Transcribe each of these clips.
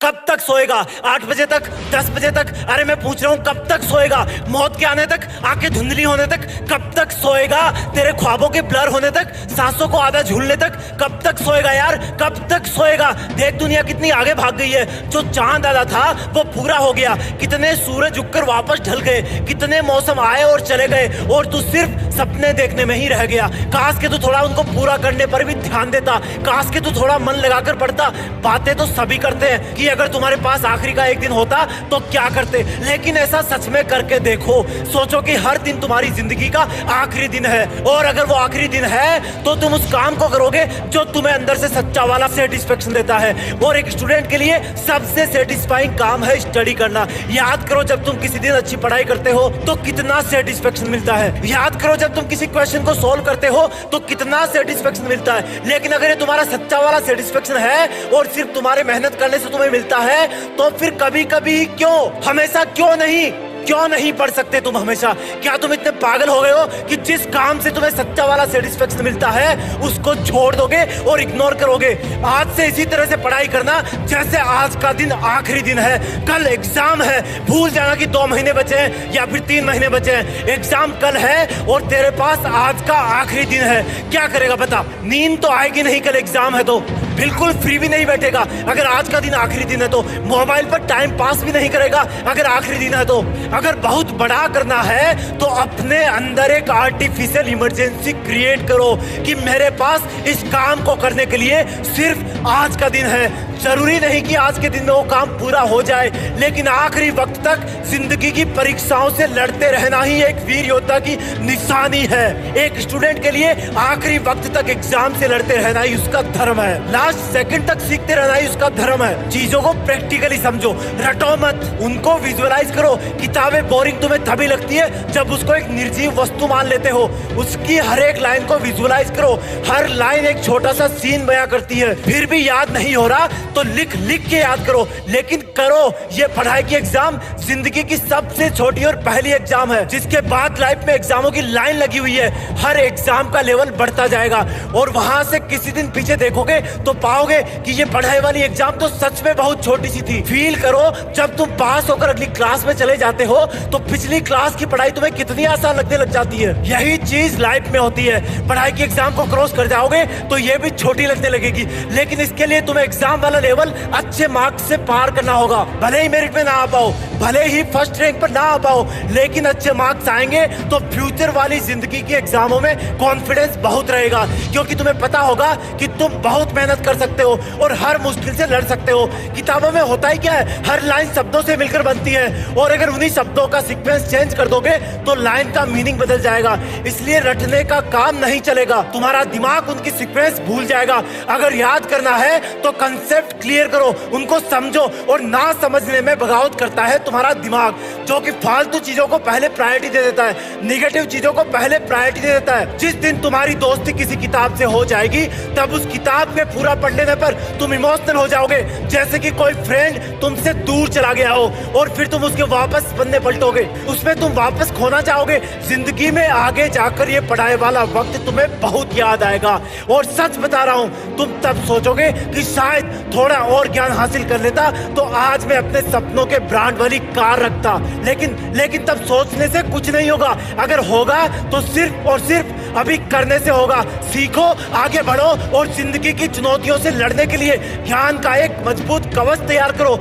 कब तक सोएगा? 8 बजे तक, 10 बजे तक? अरे मैं पूछ रहा हूँ कब तक सोएगा? मौत के आने तक, आंखें धुंधली होने तक कब तक सोएगा? तेरे ख्वाबों के ब्लर होने तक, सांसों को आधा झूलने तक कब तक सोएगा यार? कब तक सोएगा? देख दुनिया कितनी आगे भाग गई है। जो चांद आधा था वो पूरा हो गया, कितने सूरज उगकर वापस ढल गए, कितने मौसम आए और चले गए, और तू सिर्फ सपने देखने में ही रह गया। काश के तू थोड़ा उनको पूरा करने पर भी ध्यान देता, काश के तू थोड़ा मन लगाकर पढ़ता। बातें तो सभी करते हैं कि अगर तुम्हारे पास आखिरी का एक दिन होता तो क्या करते, लेकिन ऐसा सच में करके देखो। सोचो कि हर दिन तुम्हारी जिंदगी का आखिरी दिन है, और अगर वो आखिरी दिन है तो तुम उस काम को करोगे जो तुम्हें अंदर से सच्चा वाला सेटिस्फेक्शन देता है। और एक स्टूडेंट के लिए सबसे सेटिस्फाइंग काम है स्टडी करना। याद करो जब तुम किसी दिन अच्छी पढ़ाई करते हो तो कितना सेटिस्फेक्शन मिलता है। याद करो जब तुम किसी क्वेश्चन को सोल्व करते हो तो कितना सेटिस्फेक्शन मिलता है। लेकिन अगर ये तुम्हारा सच्चा वाला सेटिस्फेक्शन है और सिर्फ तुम्हारे मेहनत करने से तुम्हें मिलता है, तो फिर कभी कभी क्यों, हमेशा क्यों नहीं पढ़ सकते तुम हमेशा? क्या तुम इतने पागल हो गए हो कि जिस काम से तुम्हें सच्चा वाला सेटिस्फेक्शन मिलता है उसको छोड़ दोगे और इग्नोर करोगे? आज से इसी तरह से पढ़ाई करना जैसे आज का दिन आखिरी दिन है, कल एग्जाम है। भूल जाना कि 2 महीने बचे हैं या फिर 3 महीने बचे हैं। एग्जाम कल है और तेरे पास आज का आखिरी दिन है। क्या करेगा बता? नींद तो आएगी नहीं, कल एग्जाम है तो बिल्कुल फ्री भी नहीं बैठेगा अगर आज का दिन आखिरी दिन है तो। मोबाइल पर टाइम पास भी नहीं करेगा अगर आखिरी दिन है तो। अगर बहुत बड़ा करना है तो अपने अंदर एक आर्टिफिशियल इमरजेंसी क्रिएट करो कि मेरे पास इस काम को करने के लिए सिर्फ आज का दिन है। जरूरी नहीं कि आज के दिन में वो काम पूरा हो जाए, लेकिन आखिरी वक्त तक जिंदगी की परीक्षाओं से लड़ते रहना ही एक वीर योद्धा की निशानी है। एक स्टूडेंट के लिए आखिरी वक्त तक एग्जाम से लड़ते रहना ही उसका धर्म है। लास्ट सेकंड तक सीखते रहना ही उसका धर्म है। चीजों को प्रैक्टिकली समझो, रटो मत, उनको विजुअलाइज करो। किताबें बोरिंग तुम्हें तभी लगती है जब उसको एक निर्जीव वस्तु मान लेते हो। उसकी हर एक लाइन को विजुअलाइज करो, हर लाइन एक छोटा सा सीन बयां करती है। फिर भी याद नहीं हो रहा तो लिख लिख के याद करो, लेकिन करो। ये पढ़ाई की एग्जाम जिंदगी की सबसे छोटी और पहली एग्जाम है, जिसके बाद लाइफ में एग्जामों की लाइन लगी हुई है। हर एग्जाम का लेवल बढ़ता जाएगा और वहां से किसी दिन पीछे देखोगे तो पाओगे कि ये पढ़ाई वाली एग्जाम तो सच में बहुत छोटी सी थी। फील करो जब तुम पास होकर अगली क्लास में चले जाते हो तो पिछली क्लास की पढ़ाई तुम्हें कितनी आसान लगने लग जाती है। यही चीज लाइफ में होती है। पढ़ाई की एग्जाम को क्रॉस कर जाओगे तो ये भी छोटी लगने लगेगी, लेकिन इसके लिए तुम्हें एग्जाम वाला लेवल अच्छे मार्क्स से पार करना होगा। भले ही मेरिट में ना आ पाओ, भले ही फर्स्ट रैंक पर ना आ पाओ, लेकिन अच्छे मार्क्स आएंगे तो फ्यूचर वाली जिंदगी की एग्जामों में कॉन्फिडेंस बहुत रहेगा, क्योंकि तुम्हें पता होगा कि तुम बहुत मेहनत कर सकते हो और हर मुश्किल से लड़ सकते हो। किताबों में होता ही क्या है, हर लाइन शब्दों से मिलकर बनती है, और अगर उन्हीं शब्दों का सीक्वेंस चेंज कर दोगे तो लाइन का मीनिंग बदल जाएगा। इसलिए रटने का काम नहीं चलेगा, तुम्हारा दिमाग उनकी सीक्वेंस भूल जाएगा। अगर याद करना है तो कंसेप्ट क्लियर करो, उनको समझो, और ना समझने में बगावत करता है तुम्हारा दिमाग, जो कि फालतू चीजों को पहले प्रायोरिटी दे देता है, निगेटिव चीजों को पहले प्रायोरिटी दे देता है। जिस दिन तुम्हारी दोस्ती किसी किताब से हो जाएगी तब उस किताब में पूरा पढ़ लेने पर तुम इमोशनल हो जाओगे, जैसे कि कोई फ्रेंड तुमसे दूर चला गया हो और फिर तुम उसके वापस पन्ने पलटोगे, उसमें तुम वापस खोना चाहोगे। जिंदगी में आगे जाकर ये पढ़ाई वाला वक्त तुम्हें बहुत याद आएगा, और सच बता रहा हूँ तुम तब सोचोगे कि शायद थोड़ा और ज्ञान हासिल कर लेता तो आज मैं अपने सपनों के ब्रांड वाली कार रखता। लेकिन तब सोचने से कुछ नहीं होगा, अगर होगा तो सिर्फ और सिर्फ अभी करने से होगा। सीखो, आगे बढ़ो और जिंदगी की चुनौतियों से लड़ने के लिए ज्ञान का एक मजबूत कवच तैयार करो।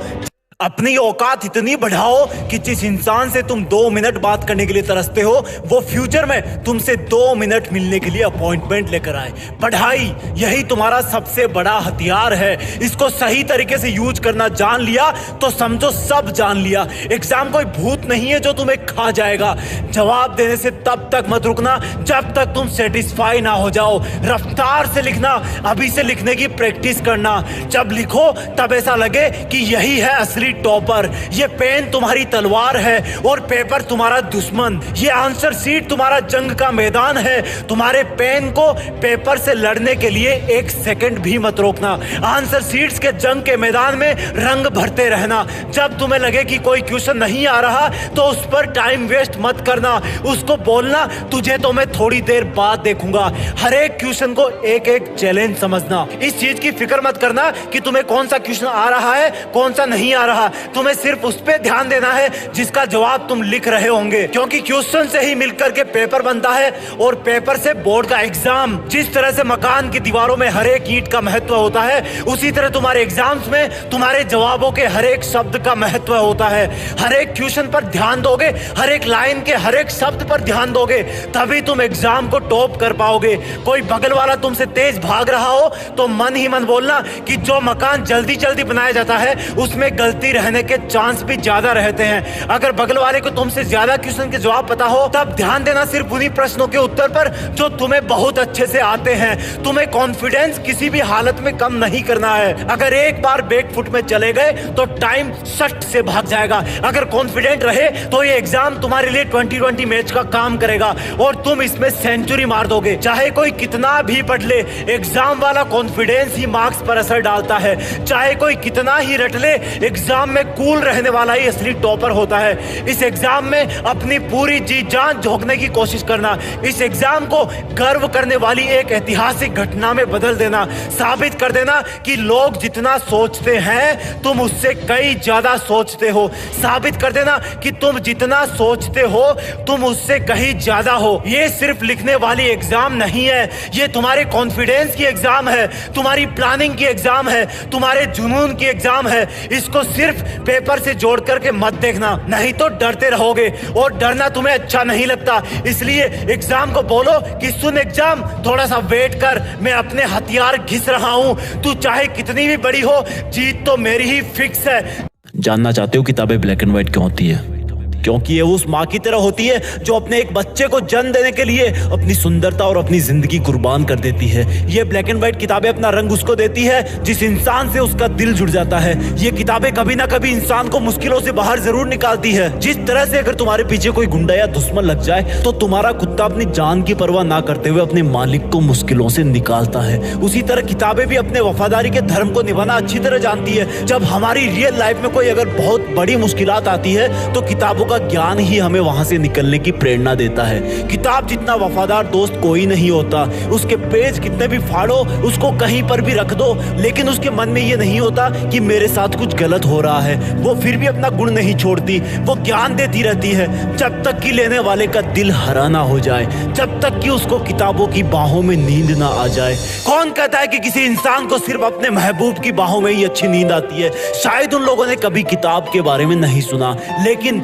अपनी औकात इतनी बढ़ाओ कि जिस इंसान से तुम 2 मिनट बात करने के लिए तरसते हो वो फ्यूचर में तुमसे 2 मिनट मिलने के लिए अपॉइंटमेंट लेकर आए। पढ़ाई यही तुम्हारा सबसे बड़ा हथियार है, इसको सही तरीके से यूज करना जान लिया तो समझो सब जान लिया। एग्जाम कोई भूत नहीं है जो तुम्हें खा जाएगा। जवाब देने से तब तक मत रुकना जब तक तुम सेटिस्फाई ना हो जाओ। रफ्तार से लिखना, अभी से लिखने की प्रैक्टिस करना। जब लिखो तब ऐसा लगे कि यही है असली टॉपर। ये पेन तुम्हारी तलवार है और पेपर तुम्हारा दुश्मन। ये आंसर शीट तुम्हारा जंग का मैदान है। तुम्हारे पेन को पेपर से लड़ने के लिए एक सेकंड भी मत रोकना। आंसर शीट्स के जंग के मैदान में रंग भरते रहना। जब तुम्हें लगे कि कोई क्वेश्चन नहीं आ रहा तो उस पर टाइम वेस्ट मत करना। उसको बोलना तुझे तो मैं थोड़ी देर बाद देखूंगा। हर एक क्वेश्चन को एक एक चैलेंज समझना। इस चीज की फिक्र मत करना कि तुम्हें कौन सा क्वेश्चन आ रहा है कौन सा नहीं आ रहा। तुम्हें सिर्फ उस पर ध्यान देना है जिसका जवाब तुम लिख रहे होंगे, क्योंकि क्वेश्चन से ही मिलकर के पेपर बनता है और पेपर से बोर्ड का एग्जाम। जिस तरह से मकान की दीवारों में हर एक ईंट का महत्व होता है, उसी तरह तुम्हारे एग्जाम्स में तुम्हारे जवाबों के हर एक शब्द का महत्व होता है। हर एक क्वेश्चन पर ध्यान दोगे, हर एक लाइन के हर एक शब्द पर ध्यान दोगे, तभी तुम एग्जाम को टॉप कर पाओगे। कोई बगल वाला तुमसे तेज भाग रहा हो तो मन ही मन बोलना कि जो मकान जल्दी जल्दी बनाया जाता है उसमें गलती रहने के चांस भी ज्यादा रहते हैं। अगर बगल वाले को तुमसे ज्यादा क्वेश्चन के जवाब पता हो तब ध्यान देना सिर्फ उन्हीं प्रश्नों के उत्तर पर जो तुम्हें बहुत अच्छे से आते हैं। तुम्हें कॉन्फिडेंस किसी भी हालत में कम नहीं करना है। अगर एक बार बैकफुट में चले गए तो टाइम सट से भाग जाएगा। अगर कॉन्फिडेंट रहे तो ये एग्जाम तुम्हारे लिए 2020 मैच का काम करेगा और तुम इसमें सेंचुरी मार दोगे। चाहे कोई कितना भी पढ़ ले, एग्जाम वाला कॉन्फिडेंस ही मार्क्स पर असर डालता है। चाहे कोई कितना ही रट ले, एग्जाम में कूल रहने वाला ही असली टॉपर होता है। इस एग्जाम में अपनी पूरी जी जान झोंकने की कोशिश करना। इस एग्जाम को गर्व करने वाली एक ऐतिहासिक घटना में बदल देना। साबित कर देना कि लोग जितना सोचते हैं तुम उससे कई ज्यादा सोचते हो। साबित कर देना कि तुम जितना सोचते हो तुम उससे कहीं ज्यादा हो। ये सिर्फ लिखने वाली एग्जाम नहीं है, ये तुम्हारे कॉन्फिडेंस की एग्जाम है, तुम्हारी प्लानिंग की एग्जाम है, तुम्हारे जुनून की एग्जाम है। इसको सिर्फ पेपर से जोड़ करके मत देखना, नहीं तो डरते रहोगे और डरना तुम्हें अच्छा नहीं लगता। इसलिए एग्जाम को बोलो कि सुन एग्जाम, थोड़ा सा वेट कर, मैं अपने हथियार घिस रहा हूं। तू चाहे कितनी भी बड़ी हो, जीत तो मेरी ही फिक्स है। जानना चाहते हो किताबें ब्लैक एंड व्हाइट क्यों होती है? क्योंकि ये उस माँ की तरह होती है जो अपने एक बच्चे को जन्म देने के लिए अपनी सुंदरता और अपनी जिंदगी कुर्बान कर देती है। ये ब्लैक एंड व्हाइट किताबें अपना रंग उसको देती है जिस इंसान से उसका दिल जुड़ जाता है। ये किताबें कभी ना कभी इंसान को मुश्किलों से बाहर जरूर निकालती है। जिस तरह से अगर तुम्हारे पीछे कोई गुंडा या दुश्मन लग जाए तो तुम्हारा कुत्ता अपनी जान की परवाह ना करते हुए अपने मालिक को मुश्किलों से निकालता है, उसी तरह किताबें भी अपने वफादारी के धर्म को निभाना अच्छी तरह जानती है। जब हमारी रियल लाइफ में कोई अगर बहुत बड़ी मुश्किलात आती है तो किताबों का ज्ञान ही हमें वहां से निकलने की प्रेरणा देता है। किताब जितना वफादार दोस्त कोई नहीं होता। उसके पेज कितने भी फाड़ो, उसको कहीं पर भी रख दो, लेकिन उसके मन में ये नहीं होता कि मेरे साथ कुछ गलत हो रहा है। वो फिर भी अपना गुण नहीं छोड़ती, वो ज्ञान देती रहती है जब तक कि लेने वाले का दिल हरा ना हो जाए, जब तक कि उसको किताबों की बाहों में नींद ना आ जाए। कौन कहता है कि किसी इंसान को सिर्फ अपने महबूब की बाहों में ही अच्छी नींद आती है? शायद उन लोगों ने कभी किताब के बारे में नहीं सुना, लेकिन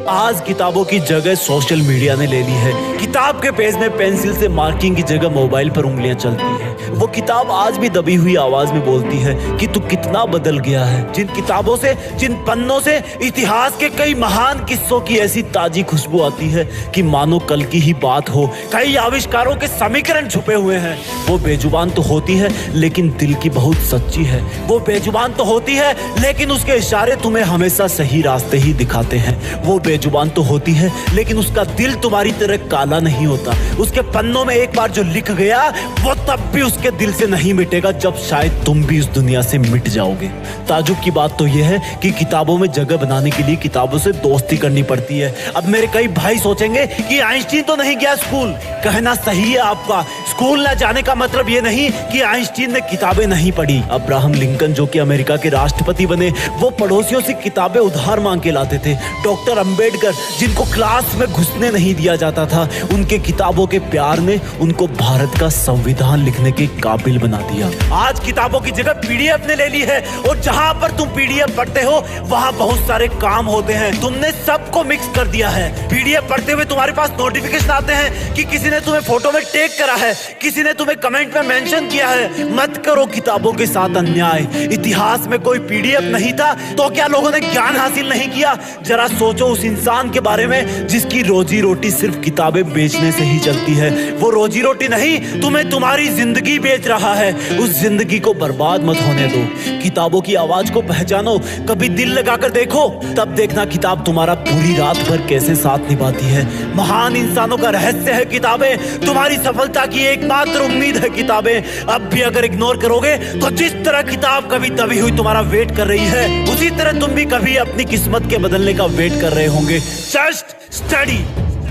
आज किताबों की जगह सोशल मीडिया ने ले ली है। किताब के पेज में पेंसिल से मार्किंग की जगह मोबाइल पर उंगलियां चलती हैं। वो किताब आज भी दबी हुई आवाज में बोलती है कि तू कितना बदल गया है। जिन किताबों से, जिन पन्नों से इतिहास के कई महान किस्सों की ऐसी ताजी खुशबू आती है कि मानो कल की ही बात हो। कई आविष्कारों के समीकरण छुपे हुए हैं। वो बेजुबान तो होती है लेकिन दिल की बहुत सच्ची है। वो बेजुबान तो होती है लेकिन उसके इशारे तुम्हें हमेशा सही रास्ते ही दिखाते हैं। वो बेजुबान तो होती है लेकिन उसका दिल तुम्हारी तरह काला नहीं होता। उसके पन्नों में एक बार जो लिख गया वो तब भी उसके दिल से नहीं मिटेगा जब शायद तुम भी इस दुनिया से मिट जाओगे। ताजुब की बात तो यह है कि किताबों में जगह बनाने के लिए किताबों से दोस्ती करनी पड़ती है। अब मेरे कई भाई सोचेंगे कि आइंस्टीन तो नहीं गया स्कूल। कहना सही है आपका। स्कूल न जाने का मतलब ये नहीं कि आइंस्टीन ने किताबें नहीं पढ़ी। अब्राहम लिंकन जो कि अमेरिका के राष्ट्रपति बने, वो पड़ोसियों से किताबें उधार मांग के लाते थे। डॉक्टर अंबेडकर जिनको क्लास में घुसने नहीं दिया जाता था, उनके किताबों के प्यार ने उनको भारत का संविधान लिखने के काबिल बना दिया। आज किताबों की जगह पीडीएफ ने ले ली है और जहां पर तुम पीडीएफ पढ़ते हो वहां बहुत सारे काम होते हैं। तुमने सबको मिक्स कर दिया है। पीडीएफ पढ़ते हुए तुम्हारे पास नोटिफिकेशन आते हैं कि किसी ने तुम्हें फोटो में टैग करा है, किसी ने तुम्हें कमेंट में मेंशन किया है मत करो किताबों के साथ अन्याय। इतिहास में कोई पीडीएफ नहीं था तो क्या लोगों ने ज्ञान हासिल नहीं किया? जरा सोचो उस इंसान के बारे में जिसकी रोजी रोटी सिर्फ किताबें बेचने से ही चलती है। वो रोजी रोटी नहीं, तुम्हें तुम्हारी जिंदगी बेच रहा है। उस जिंदगी को बर्बाद मत होने दो। किताबों की आवाज को पहचानो, कभी दिल लगाकर देखो, तब देखना किताब तुम्हारा पूरी रात भर कैसे साथ निभाती है। महान इंसानों का रहस्य है किताबें। तुम्हारी सफलता की एकमात्र उम्मीद है किताबें। अब भी अगर इग्नोर करोगे तो जिस तरह किताब कभी दबी हुई तुम्हारा वेट कर रही है, उसी तरह तुम भी कभी अपनी किस्मत के बदलने का वेट कर रहे होंगे। Just study.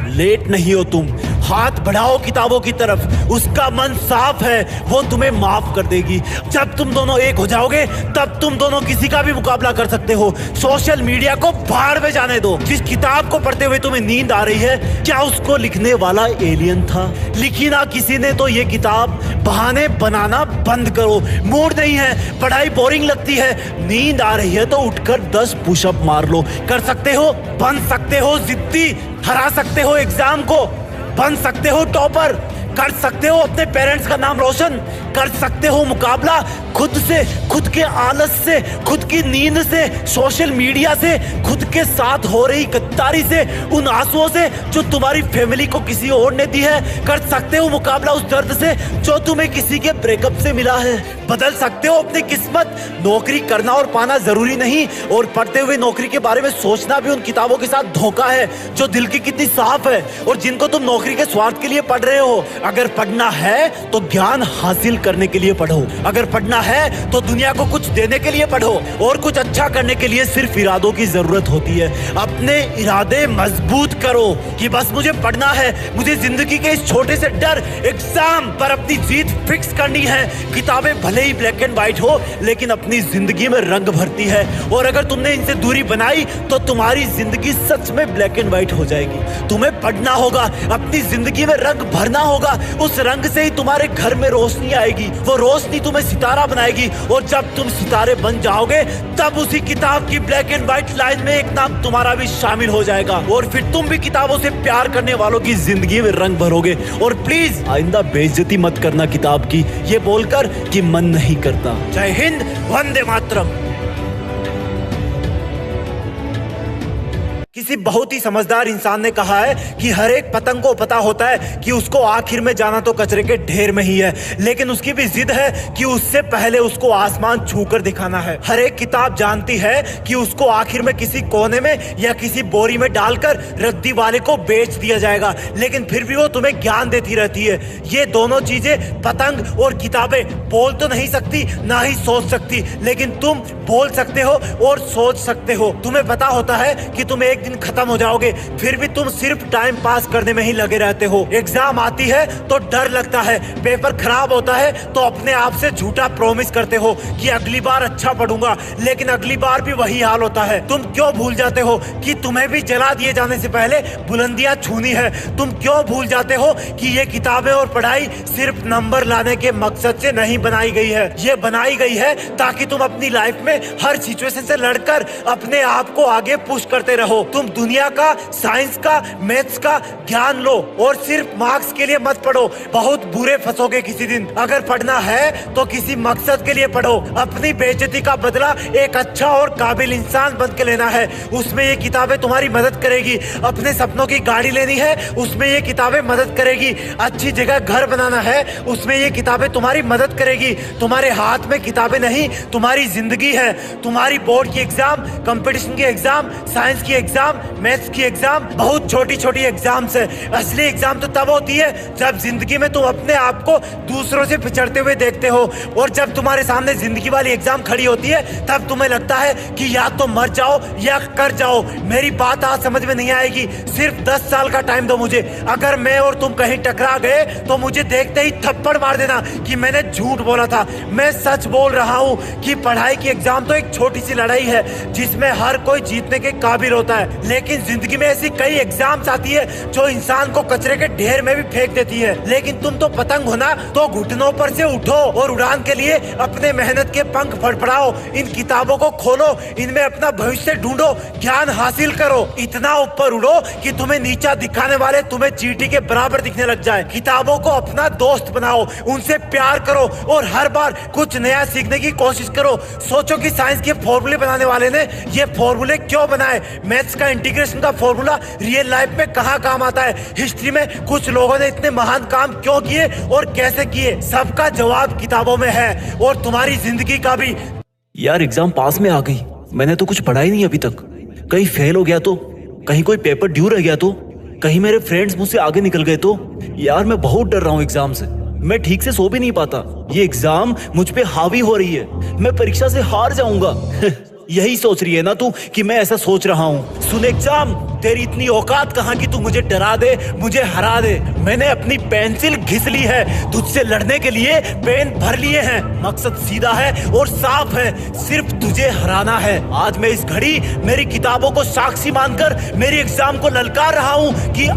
लेट नहीं हो तुम, हाथ बढ़ाओ किताबों की तरफ। उसका मन साफ है, वो तुम्हें माफ कर देगी। जब तुम दोनों एक हो जाओगे तब तुम दोनों किसी का भी मुकाबला कर सकते हो। सोशल मीडिया को भाड़ में जाने दो। जिस किताब को पढ़ते हुए तुम्हें नींद आ रही है, क्या उसको लिखने वाला एलियन था? लिखी ना किसी ने तो ये किताब। बहाने बनाना बंद करो। मूड नहीं है, पढ़ाई बोरिंग लगती है, नींद आ रही है तो उठकर 10 पुशअप मार लो। कर सकते हो, बन सकते हो जिद्दी, हरा सकते हो एग्जाम को, बन सकते हो टॉपर, कर सकते हो अपने पेरेंट्स का नाम रोशन, कर सकते हो मुकाबला खुद से, खुद के आलस से, खुद की नींद से, सोशल मीडिया से, खुद के साथ हो रही गद्दारी से, उन आंसुओं से जो तुम्हारी फैमिली को किसी और ने दी है। कर सकते हो मुकाबला उस दर्द से जो तुम्हें किसी के ब्रेकअप से मिला है। बदल सकते हो अपनी किस्मत। नौकरी करना और पाना जरूरी नहीं, और पढ़ते हुए नौकरी के बारे में सोचना भी उन किताबों के साथ धोखा है जो दिल की कितनी साफ है और जिनको तुम नौकरी के स्वार्थ के लिए पढ़ रहे हो। अगर पढ़ना है तो ज्ञान हासिल करने के लिए पढ़ो। अगर पढ़ना है तो दुनिया को कुछ देने के लिए पढ़ो, और कुछ अच्छा करने के लिए सिर्फ इरादों की जरूरत होती है। अपने इरादे मजबूत करो कि बस मुझे पढ़ना है, मुझे जिंदगी के इस छोटे से डर एग्जाम पर अपनी जीत फिक्स करनी है। किताबें भले ही ब्लैक एंड व्हाइट हो लेकिन अपनी जिंदगी में रंग भरती है, और अगर तुमने इनसे दूरी बनाई तो तुम्हारी जिंदगी सच में ब्लैक एंड व्हाइट हो जाएगी। तुम्हें पढ़ना होगा, अपनी जिंदगी में रंग भरना होगा। उस रंग से ही तुम्हारे घर में रोशनी आएगी, वो रोशनी तुम्हें सितारा बनाएगी, और जब तुम सितारे बन जाओगे तब उसी किताब की ब्लैक एंड व्हाइट लाइन में एक नाम तुम्हारा भी शामिल हो जाएगा, और फिर तुम भी किताबों से प्यार करने वालों की जिंदगी में रंग भरोगे। और प्लीज आइंदा बेइज्जती मत करना किताब की, ये बोलकर कि मन नहीं करता। जय हिंद, वंदे मातरम। किसी बहुत ही समझदार इंसान ने कहा है कि हर एक पतंग को पता होता है कि उसको आखिर में जाना तो कचरे के ढेर में ही है, लेकिन उसकी भी जिद है कि उससे पहले उसको आसमान छूकर दिखाना है। हर एक किताब जानती है कि उसको आखिर में किसी कोने में या किसी बोरी में डालकर रद्दी वाले को बेच दिया जाएगा, लेकिन फिर भी वो तुम्हें ज्ञान देती रहती है। ये दोनों चीजें, पतंग और किताबें, बोल तो नहीं सकती ना ही सोच सकती, लेकिन तुम बोल सकते हो और सोच सकते हो। तुम्हें पता होता है कि तुम एक दिन खत्म हो जाओगे, फिर भी तुम सिर्फ टाइम पास करने में ही लगे रहते हो। एग्जाम आती है तो डर लगता है, पेपर खराब होता है तो अपने आप से झूठा प्रॉमिस करते हो कि अगली बार अच्छा पढ़ूंगा, लेकिन अगली बार भी वही हाल होता है। तुम क्यों भूल जाते हो कि तुम्हें भी जला दिए जाने से पहले बुलंदियां छूनी है? तुम क्यों भूल जाते हो कि ये किताबें और पढ़ाई सिर्फ नंबर लाने के मकसद से नहीं बनाई गई है, ये बनाई गई है ताकि तुम अपनी लाइफ में हर सिचुएशन से लड़कर अपने आप को आगे पुश करते रहो। तुम दुनिया का, साइंस का, मैथ्स का ज्ञान लो और सिर्फ मार्क्स के लिए मत पढ़ो, बहुत बुरे फंसोगे किसी दिन। अगर पढ़ना है तो किसी मकसद के लिए पढ़ो। अपनी बेइज्जती का बदला एक अच्छा और काबिल इंसान बन के लेना है, उसमें ये किताबें तुम्हारी मदद करेगी। अपने सपनों की गाड़ी लेनी है, उसमें ये किताबें मदद करेगी। अच्छी जगह घर बनाना है, उसमें ये किताबें तुम्हारी मदद करेगी। तुम्हारे हाथ में किताबें नहीं, तुम्हारी जिंदगी है। तुम्हारी बोर्ड की एग्जाम, कंपटीशन की एग्जाम, साइंस की एग्जाम, मैथ्स की एग्जाम बहुत छोटी छोटी एग्जाम्स है। असली एग्जाम तो तब होती है जब जिंदगी में तुम अपने आप को दूसरों से पिछड़ते हुए देखते हो, और जब तुम्हारे सामने जिंदगी वाली एग्जाम खड़ी होती है तब तुम्हें लगता है कि या तो मर जाओ या कर जाओ। मेरी बात आज समझ में नहीं आएगी, सिर्फ 10 साल का टाइम दो मुझे। अगर मैं और तुम कहीं टकरा गए तो मुझे देखते ही थप्पड़ मार देना कि मैंने झूठ बोला था। मैं सच बोल रहा हूँ कि पढ़ाई की एग्जाम तो एक छोटी सी लड़ाई है जिसमें हर कोई जीतने के काबिल होता है, है। लेकिन जिंदगी में ऐसी कई एग्जाम्स आती है जो इंसान को कचरे के ढेर में भी फेंक देती है। लेकिन तुम तो पतंग हो ना, तो घुटनों पर से उठो और उड़ान के लिए अपने मेहनत के पंख फड़फड़ाओ। इन किताबों को खोलो, इनमें अपना भविष्य ढूंढो, ज्ञान हासिल करो। इतना ऊपर उड़ो कि तुम्हें नीचा दिखाने वाले तुम्हें चींटी के बराबर दिखने लग जाए। किताबों को अपना दोस्त बनाओ, उनसे प्यार करो और हर बार कुछ नया सीखने की कोशिश करो। सोचो कि साइंस के फॉर्मूले बनाने वाले ने ये फॉर्मूले क्यों बनाए? मैथ्स का इंटीग्रेशन का फॉर्मूला रियल लाइफ में कहाँ काम आता है? हिस्ट्री में कुछ लोगों ने इतने महान काम क्यों किए और कैसे किए? सबका जवाब किताबों में है, और तुम्हारी जिंदगी का भी। यार एग्जाम पास में आ गई, मैंने तो कुछ पढ़ा ही नहीं अभी तक। कहीं फेल हो गया तो, कहीं कोई पेपर ड्यू रह गया तो, कहीं मेरे फ्रेंड्स मुझसे आगे निकल गए तो। यार मैं बहुत डर रहा हूँ एग्जाम से, मैं ठीक से सो भी नहीं पाता। ये एग्जाम मुझ पे हावी हो रही है, मैं परीक्षा से हार जाऊंगा। यही सोच रही है ना तू कि मैं ऐसा सोच रहा हूँ? सुन एग्जाम, तेरी इतनी औकात कहाँ कि तू मुझे डरा दे, मुझे हरा दे। मैंने अपनी पेंसिल घिस ली है, तुझसे लड़ने के लिए पेन भर लिए हैं। मकसद सीधा है और साफ है, सिर्फ तुझे हराना है। आज मैं इस घड़ी मेरी किताबों को साक्षी मानकर मेरी एग्जाम को ललकार रहा हूँ कि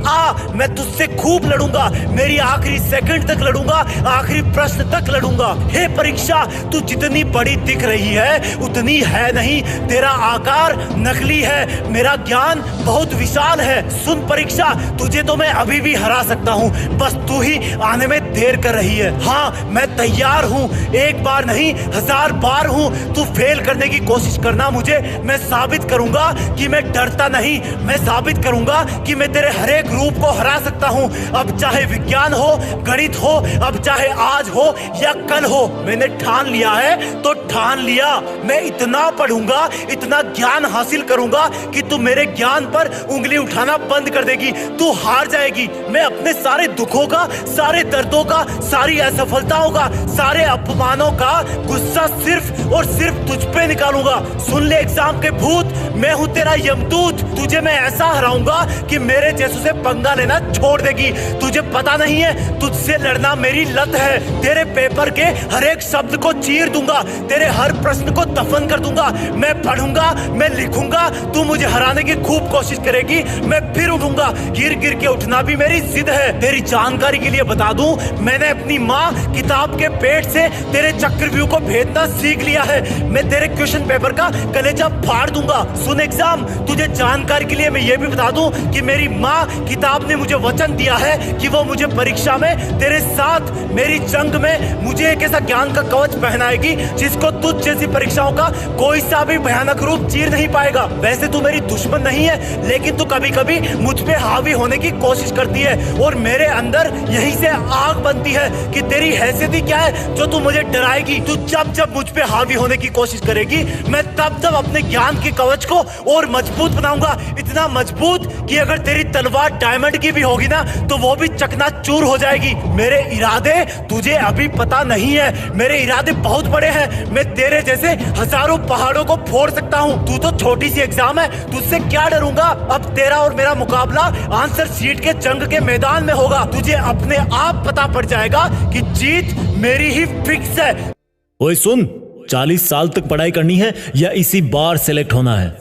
मैं तुझसे खूब लड़ूंगा, मेरी आखिरी सेकंड तक लड़ूंगा, आखिरी प्रश्न तक लड़ूंगा। हे परीक्षा, तू जितनी बड़ी दिख रही है उतनी है नहीं। तेरा आकार नकली है, मेरा ज्ञान बहुत विशाल है। सुन परीक्षा, तुझे तो मैं अभी भी हरा सकता हूँ, बस तू ही आने में देर कर रही है। हाँ, मैं तैयार हूँ, एक बार नहीं 1000 बार हूँ। तू फेल करने की कोशिश करना मुझे, मैं साबित करूंगा कि मैं डरता नहीं। मैं साबित करूंगा कि मैं तेरे हर एक रूप को हरा सकता हूँ। अब चाहे विज्ञान हो, गणित हो, अब चाहे आज हो या कल हो, मैंने ठान लिया है तो ठान लिया। मैं इतना पढ़ूंगा, इतना ज्ञान हासिल करूंगा कि तू मेरे ज्ञान पर उंगली उठाना बंद कर देगी, तू हार जाएगी। मैं अपने सारे दुखों का, सारे दर्दों का, सारी असफलताओं का, सारे अपमानों का गुस्सा सिर्फ और सिर्फ तुझ पे निकालूंगा। सुन ले एग्जाम के भूत, मैं हूं तेरा यमदूत। तुझे मैं ऐसा हराऊंगा कि मेरे जैसों से पंगा लेना छोड़ देगी। तुझे पता नहीं है, तुझसे लड़ना मेरी लत है। तेरे पेपर के हर एक शब्द को चीर दूंगा, तेरे हर प्रश्न को दफन कर दूंगा। मैं पढ़ूंगा, मैं लिखूंगा, तू मुझे हराने की खूब कोशिश करेगी, मैं फिर उठूंगा। गिर गिर के उठना भी मेरी जिद है। तेरी जानकारी के लिए बता दूं, मैंने अपनी माँ किताब के पेट से तेरे चक्रव्यूह को भेदना सीख लिया है। मैं तेरे क्वेश्चन पेपर का कलेजा फाड़ दूंगा। सुन एग्जाम, तुझे जानकारी के लिए मैं ये भी बता दूं कि मेरी माँ किताब ने मुझे वचन दिया है कि वो मुझे परीक्षा में तेरे साथ मेरी जंग में मुझे एक ऐसा ज्ञान का कवच पहनाएगी जिसको तुझ जैसी परीक्षाओं का कोई सा भी भयानक रूप चीर नहीं पाएगा। वैसे तू मेरी दुश्मन नहीं है, लेकिन तू कभी कभी मुझ पे हावी होने की कोशिश करती है और मेरे अंदर यहीं से आग बनती है कि तेरी हैसियत ही क्या है जो तू मुझे डराएगी। तू जब जब मुझ पे हावी होने की कोशिश करेगी, मैं तब तब अपने ज्ञान के कवच को और मजबूत बनाऊंगा। इतना मजबूत कि अगर तेरी तलवार डायमंड की भी होगी ना तो वो भी चकनाचूर हो जाएगी। मेरे इरादे तुझे अभी पता नहीं है, मेरे इरादे बहुत बड़े हैं। मैं तेरे जैसे हजारों पहाड़ों को फोड़ सकता हूँ। तू तो छोटी सी एग्जाम है, तुझसे क्या डरूंगा। अब तेरा और मेरा मुकाबला आंसर शीट के जंग के मैदान में होगा। तुझे अपने आप पता पड़ जाएगा कि जीत मेरी ही फिक्स है। ओए सुन, 40 साल तक पढ़ाई करनी है या इसी बार सेलेक्ट होना है?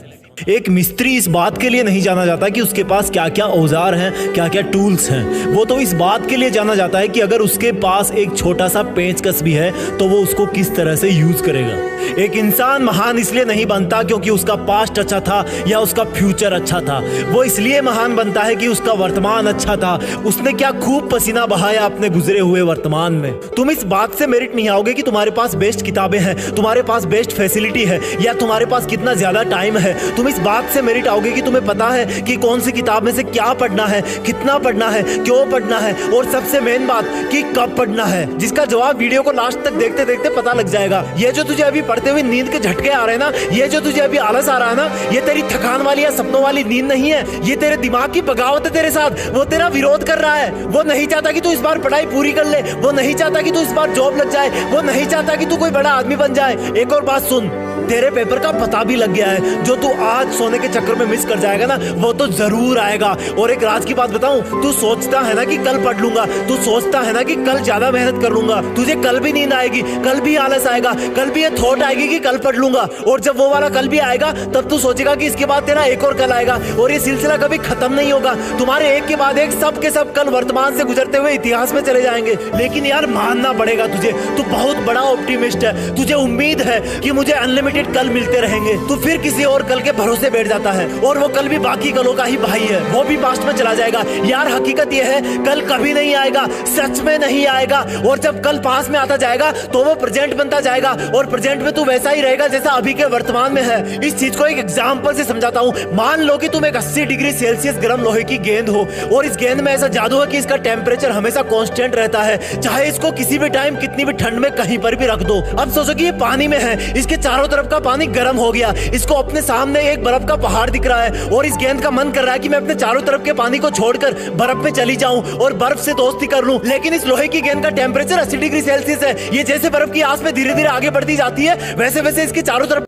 एक मिस्त्री इस बात के लिए नहीं जाना जाता कि उसके पास क्या क्या औजार हैं, क्या क्या टूल्स हैं। वो तो इस बात के लिए जाना जाता है कि अगर उसके पास एक छोटा सा पेंचकस भी है तो वो उसको किस तरह से यूज करेगा। एक इंसान महान इसलिए नहीं बनता क्योंकि उसका पास्ट अच्छा था या उसका फ्यूचर अच्छा था। वो इसलिए महान बनता है कि उसका वर्तमान अच्छा था, उसने क्या खूब पसीना बहाया अपने गुजरे हुए वर्तमान में। तुम इस बात से मेरिट नहीं आओगे कि तुम्हारे पास बेस्ट किताबें हैं, तुम्हारे पास बेस्ट फैसिलिटी है या तुम्हारे पास कितना ज्यादा टाइम है। तुम इस बात से मेरिट आओगे कि तुम्हें पता है कि कौन सी किताब में से क्या पढ़ना है, कितना पढ़ना है, क्यों पढ़ना है और सबसे मेन बात कि कब पढ़ना है, जिसका जवाब वीडियो को लास्ट तक देखते देखते पता लग जाएगा। ये जो तुझे अभी पढ़ते हुए नींद के झटके आ रहे हैं ना, ये जो तुझे अभी आलस आ रहा है ना, ये तेरी थकान वाली या सपनों वाली नींद नहीं है। ये तेरे दिमाग की बगावत है तेरे साथ। वो तेरा विरोध कर रहा है। वो नहीं चाहता कि तू इस बार पढ़ाई पूरी कर ले, वो नहीं चाहता कि तू इस बार जॉब लग जाए, वो नहीं चाहता कि तू कोई बड़ा आदमी बन जाए। एक और बात सुन, तेरे पेपर का पता भी लग गया है। जो तू आज सोने के चक्कर में मिस कर जाएगा ना, वो तो जरूर आएगा। और एक राज की बात बताऊं, तू सोचता है ना कि कल पढ़ लूंगा, तू सोचता है ना कि कल ज्यादा मेहनत कर लूंगा, तुझे कल भी नींद आएगी, कल भी आलस आएगा, कल भी ये थॉट आएगी कि कल पढ़ लूंगा। और जब वो वाला कल भी आएगा तब तू सोचेगा कि इसके बाद तेरा एक और कल आएगा। और ये सिलसिला कभी खत्म नहीं होगा। तुम्हारे एक के बाद एक सब के सब कल वर्तमान से गुजरते हुए इतिहास में चले जाएंगे। लेकिन यार मानना पड़ेगा तुझे, तू बहुत बड़ा ऑप्टिमिस्ट है। तुझे उम्मीद है कि मुझे अनलिमिटेड कल मिलते रहेंगे। तू फिर किसी और कल के भरोसे बैठ जाता है, और वो कल भी बाकी कलों का ही भाई है, वो भी पास्ट में चला जाएगा। यार हकीकत यह है, कल कभी नहीं आएगा, सच में नहीं आएगा। और जब कल पास में आता जाएगा तो वो प्रेजेंट बनता जाएगा, और प्रेजेंट में तू वैसा ही रहेगा जैसा अभी के वर्तमान में है। इस चीज को एक एग्जांपल से समझाता हूँ। मान लो कि तुम एक 80 डिग्री सेल्सियस गर्म लोहे की गेंद हो, और इस गेंद में ऐसा जादू है कि इसका टेम्परेचर हमेशा कांस्टेंट रहता है, चाहे इसको किसी भी टाइम कितनी भी ठंड में कहीं पर भी रख दो। अब सोचो कि ये पानी में है, इसके चारों तरफ का पानी गर्म हो गया, इसको अपने सामने एक बर्फ का पहाड़ दिख रहा है, और इस गेंद का मन कर रहा है कि मैं अपने चारों तरफ के पानी को छोड़कर बर्फ में चली जाऊं और बर्फ से दोस्ती कर लूं। लेकिन इस लोहे की गेंद का टेम्परेचर 80 डिग्री सेल्सियस है। ये जैसे बर्फ की आस में धीरे धीरे आगे बढ़ती जाती है, वैसे वैसे इसके चारों तरफ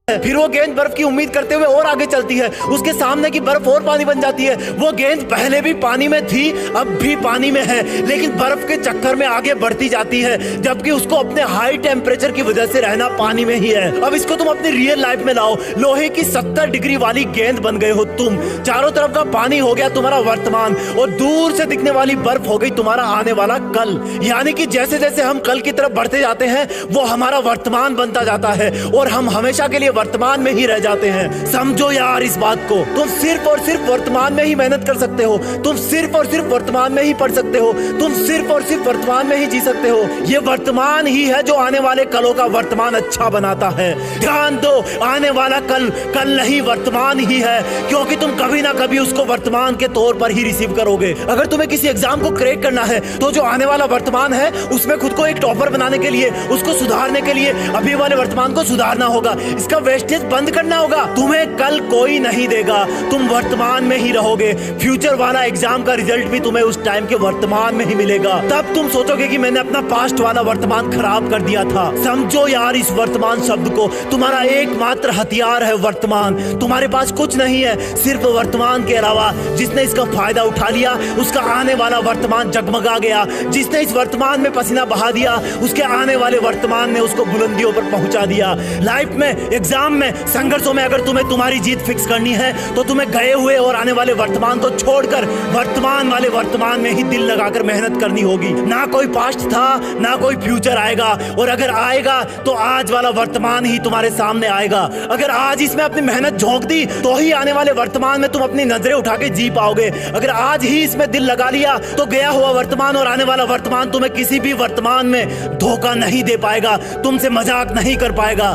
फिर वो गेंद बर्फ की उम्मीद करते हुए और आगे चलती है, उसके सामने की बर्फ और पानी बन जाती है। वो गेंद पहले भी पानी में थी, अब भी पानी में है, लेकिन बर्फ के चक्कर में आगे बढ़ती जाती है, जबकि उसको अपने हाई टेम्परेचर की वजह से रहना पानी में ही है। अब इसको तुम अपनी रियल लाइफ में लाओ। लोहे की 70 डिग्री वाली गेंद बन गए हो तुम। चारों तरफ का पानी हो गया तुम्हारा वर्तमान, और दूर से दिखने वाली बर्फ हो गई तुम्हारा आने वाला कल। यानी कि जैसे जैसे हम कल की तरफ बढ़ते जाते हैं, वो हमारा वर्तमान बनता जाता है, और हम हमेशा के लिए वर्तमान में ही रह जाते हैं। समझो यार इस बात को। तुम सिर्फ और सिर्फ वर्तमान में ही मेहनत कर सकते हो, तुम सिर्फ और सिर्फ वर्तमान में ही पढ़ सकते हो, तुम सिर्फ और सिर्फ वर्तमान में ही जी सकते हो। ये वर्तमान ही है जो आने वाले कलों का वर्तमान अच्छा बनाता है। ध्यान दो, आने वाला कल कल नहीं, वर्तमान ही है, क्योंकि तुम कभी ना कभी उसको वर्तमान के तौर पर ही रिसीव करोगे। अगर तुम्हें किसी एग्जाम को क्रैक करना है, तो जो आने वाला वर्तमान है उसमें खुद को एक टॉपर बनाने के लिए, उसको सुधारने के लिए अभी वाले वर्तमान को सुधारना होगा। इसका वेस्टेज बंद करना होगा। तुम्हें कल कोई नहीं देगा, तुम वर्तमान में ही रहोगे। फ्यूचर वाला एग्जाम का रिजल्ट भी तुम्हें उस टाइम के वर्तमान में ही मिलेगा। तब तुम सोचोगे कि मैंने अपना पास्ट वाला वर्तमान खराब कर दिया था। समझो यार इस वर्तमान शब्द को, तुम्हारा एकमात्र हथियार है वर्तमान। तुम्हारे पास कुछ नहीं है सिर्फ वर्तमान के अलावा। जिसने इसका फायदा उठा लिया, उसका आने वाला वर्तमान जगमगा गया। जिसने इस वर्तमान में पसीना बहा दिया, उसके आने वाले वर्तमान ने उसको बुलंदियों पर पहुंचा दिया। लाइफ में, एग्जाम में, संघर्षों में अगर तुम्हें तुम्हारी जीत फिक्स करनी है, तो तुम्हें गए हुए और आने वाले वर्तमान को छोड़कर वर्तमान वाले वर्तमान में ही दिल लगाकर मेहनत करनी होगी। ना कोई पास्ट था, ना कोई फ्यूचर आएगा, और अगर आएगा तो आज वाला वर्तमान ही तुम्हारे सामने आएगा। अगर आज इसमें अपनी मेहनत झोंक दी, तो ही आने वाले वर्तमान में तुम अपनी नजरें उठा के जी पाओगे। अगर आज ही इसमें दिल लगा लिया, तो गया हुआ वर्तमान और आने वाला वर्तमान तुम्हें किसी भी वर्तमान में धोखा नहीं दे पाएगा, तुमसे मजाक नहीं कर पाएगा।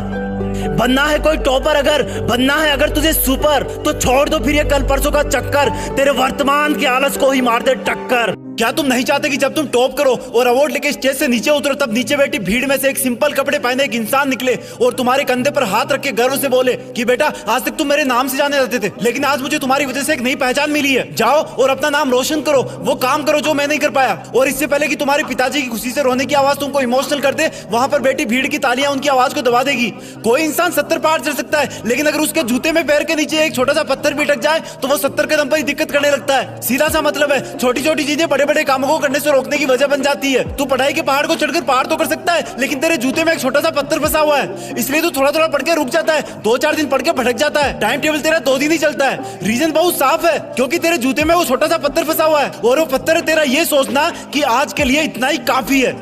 बनना है कोई टॉपर, अगर बनना है अगर तुझे सुपर, तो छोड़ दो फिर ये कल परसों का चक्कर, तेरे वर्तमान के आलस को ही मार दे टक्कर। क्या तुम नहीं चाहते कि जब तुम टॉप करो और अवार्ड लेके स्टेज से नीचे उतरो, तब नीचे बैठी भीड़ में से एक सिंपल कपड़े पहने एक इंसान निकले और तुम्हारे कंधे पर हाथ रख के गर्व से बोले कि बेटा आज तक तुम मेरे नाम से जाने जाते थे, लेकिन आज मुझे तुम्हारी वजह से एक नई पहचान मिली है। जाओ और अपना नाम रोशन करो, वो काम करो जो मैं नहीं कर पाया। और इससे पहले कि तुम्हारे पिताजी की खुशी से रोने की आवाज तुमको इमोशनल कर दे, वहां पर बैठी भीड़ की तालियां उनकी आवाज को दबा देगी। कोई इंसान 70 पार चढ़ सकता है, लेकिन अगर उसके जूते में पैर के नीचे एक छोटा सा पत्थर भी अटक जाए, तो वो 70 कदम पर ही दिक्कत करने लगता है। सीधा सा मतलब है, छोटी छोटी चीजें बड़े बड़े कामों को करने रोकने की वजह बन जाती है। तू पढ़ाई के पहाड़ को चढ़कर पार तो कर सकता है, लेकिन तेरे जूते में एक छोटा सा पत्थर फंसा हुआ है, इसलिए तू थोड़ा थोड़ा पढ़ के रुक जाता है, 2-4 दिन पढ़ के भटक जाता है। टाइम टेबल तेरा 2 दिन ही चलता है। रीजन बहुत साफ है, क्योंकि तेरे जूते में वो छोटा सा पत्थर फंसा हुआ है, और वो पत्थर है तेरा ये सोचना कि आज के लिए इतना ही काफी है।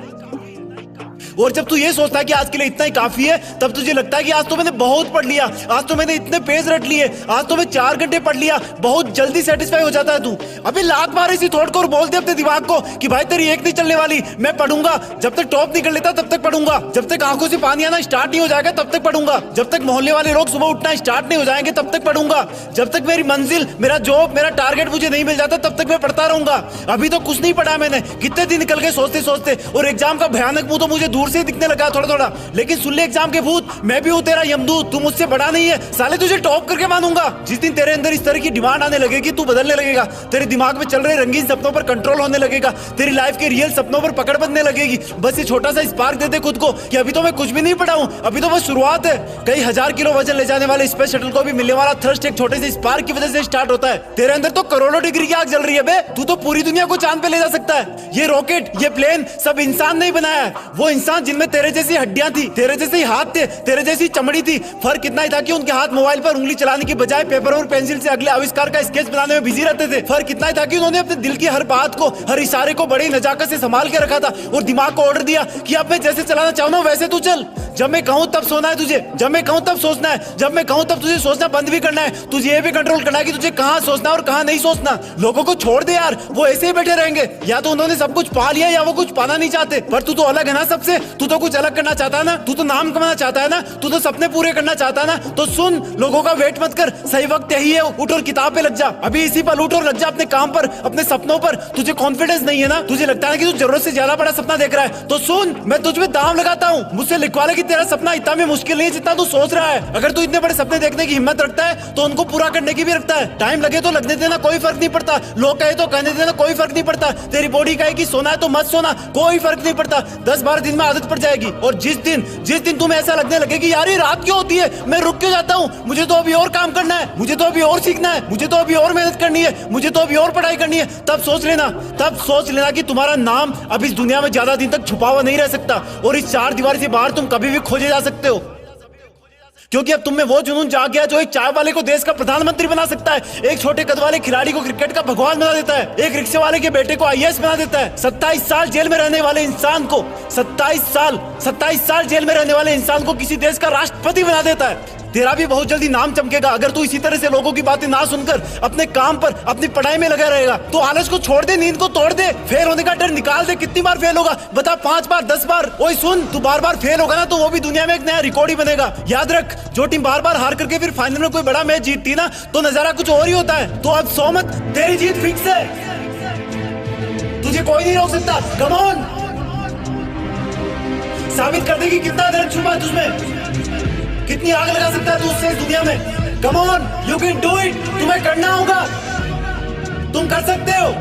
और जब तू ये सोचता है कि आज के लिए इतना ही काफी है, तब तुझे लगता है कि आज तो मैंने बहुत पढ़ लिया, आज तो मैंने इतने पेज रट लिए, आज तो मैं 4 घंटे पढ़ लिया, बहुत जल्दी सेटिस्फाई हो जाता है तू। अबे लात मार इसी थॉट को और बोल दे अपने दिमाग को कि भाई तेरी एक नहीं चलने वाली, मैं पढ़ूंगा। जब तक टॉप नहीं कर लेता तब तक पढ़ूंगा, जब तक आंखों से पानी आना स्टार्ट नहीं हो जाएगा तब तक पढ़ूंगा, जब तक मोहल्ले वाले लोग सुबह उठना स्टार्ट नहीं हो जाएंगे तब तक पढ़ूंगा, जब तक मेरी मंजिल, मेरा जॉब, मेरा टारगेट मुझे नहीं मिल जाता तब तक मैं पढ़ता रहूंगा। अभी तो कुछ नहीं पढ़ा मैंने, कितने दिन निकल गए सोचते सोचते, और एग्जाम का भयानक मुंह तो मुझे दूर दूर से दिखने लगा थोड़ा थोड़ा, लेकिन सुन ले एग्जाम के भूत, मैं भी हूँ तेरा यमदूत, तू मुझसे बड़ा नहीं है साले, तुझे टॉप करके मानूंगा। जिस दिन तेरे अंदर इस तरह की डिमांड आने लगेगी, तू बदलने लगेगा, तेरे दिमाग में चल रहे रंगीन सपनों पर कंट्रोल होने लगेगा, तेरी लाइफ के रियल सपनों पर पकड़ बनने लगेगी। बस ये छोटा सा स्पार्क दे दे खुद को कि अभी तो मैं कुछ भी नहीं पढ़ा हूँ, अभी तो बस शुरुआत है। कई हजार किलो वजन ले जाने वाले स्पेस शटल को भी मिलने वाला थर्स्ट एक छोटे से स्पार्क की वजह से स्टार्ट होता है। तेरे अंदर तो करोड़ों डिग्री की आग जल रही है बे, तू तो पूरी दुनिया को चांद पे ले जा सकता है। ये रॉकेट, ये प्लेन सब इंसान नहीं बनाया है, वो इंसान जिनमें तेरे जैसी हड्डियां थी, तेरे जैसे हाथ थे, तेरे जैसी चमड़ी थी। फर्क इतना ही था कि उनके हाथ मोबाइल पर उंगली चलाने की बजाय पेपर और पेंसिल से अगले आविष्कार का स्केच बनाने में बिजी रहते थे। फर्क इतना ही था कि उन्होंने अपने दिल की हर बात को, हर इशारे को बड़ी नजाकत से संभाल के रखा था और दिमाग को ऑर्डर दिया कि अब मैं जैसे चलाना चाहूँ वैसे तू चल। जब मैं कहूँ तब सोना है तुझे, जब मैं कहूँ तब सोचना है, जब मैं कहूँ तब तुझे सोचना बंद भी करना है। तुझे ये भी कंट्रोल करना है कि तुझे कहाँ सोचना और कहाँ नहीं सोचना। लोगों को छोड़ दे यार, वो ऐसे ही बैठे रहेंगे, या तो उन्होंने सब कुछ पा लिया या वो कुछ पाना नहीं चाहते। पर तू तो अलग है ना सबसे, तू तो कुछ अलग करना चाहता है ना, तू तो नाम कमाना चाहता है ना, तू तो सपने पूरे करना चाहता है ना। तो सुन, लोगों का वेट मत कर, सही वक्त यही है, उठ और किताब पे लग जा, अभी इसी पल उठ और लग जा अपने काम पर, अपने सपनों पर। तुझे कॉन्फिडेंस नहीं है ना, तुझे लगता है कि तू जरूरत से ज्यादा बड़ा सपना देख रहा है, तो सुन, मैं तुझ में दाम लगाता हूँ, मुझसे लिखवा ले कि तेरा सपना इतना भी मुश्किल नहीं है जितना तू सोच रहा है। अगर तू इतने बड़े सपने देखने की हिम्मत रखता है तो उनको पूरा करने की भी रखता है। टाइम लगे तो लगने देना, कोई फर्क नहीं पड़ता। लोग कहे तो कहने देना, कोई फर्क नहीं पड़ता। तेरी बॉडी कहे कि सोना है तो मत सोना, कोई फर्क नहीं पड़ता। 10-12 दिन में आदत पड़ जाएगी। और जिस दिन तुम्हें ऐसा लगने लगे कि यार ये रात क्यों होती है, मैं रुक क्यों जाता हूँ, मुझे तो अभी और काम करना है, मुझे तो अभी और सीखना है, मुझे तो अभी और मेहनत करनी है, मुझे तो अभी और पढ़ाई करनी है, तब सोच लेना कि तुम्हारा नाम अब इस दुनिया में ज्यादा दिन तक छुपा हुआ नहीं रह सकता और इस चार दीवार से बाहर तुम कभी भी खोजे जा सकते हो। क्योंकि अब तुम में वो जुनून जाग गया जो एक चाय वाले को देश का प्रधानमंत्री बना सकता है, एक छोटे कद वाले खिलाड़ी को क्रिकेट का भगवान बना देता है, एक रिक्शे वाले के बेटे को आईएएस बना देता है। 27 साल जेल में रहने वाले इंसान को 27 साल जेल में रहने वाले इंसान को किसी देश का राष्ट्रपति बना देता है। तेरा भी बहुत जल्दी नाम चमकेगा अगर तू इसी तरह से लोगों की बातें ना सुनकर अपने काम पर, अपनी पढ़ाई में लगा रहेगा। तो आलस को छोड़ दे, नींद को तोड़ दे, फेल होने का डर निकाल दे। कितनी बार फेल होगा बता? 5 बार, 10 बार? ओए सुन, तू बार बार फेल होगा ना तो वो भी दुनिया में एक नया रिकॉर्ड ही बनेगा। याद रख, जो टीम बार बार हार करके फिर फाइनल में कोई बड़ा मैच जीतती ना तो नजारा कुछ और ही होता है। तो अब सो मत, तेरी जीत फिक्स है, तुझे कोई नहीं रोक सकता। कम ऑन, साबित कर दे कि कितना दर्द छुपा है तुझमें, कितनी आग लगा सकता है तू उससे इस दुनिया में। Come on, you can do it, तुम्हें करना होगा, तुम कर सकते हो।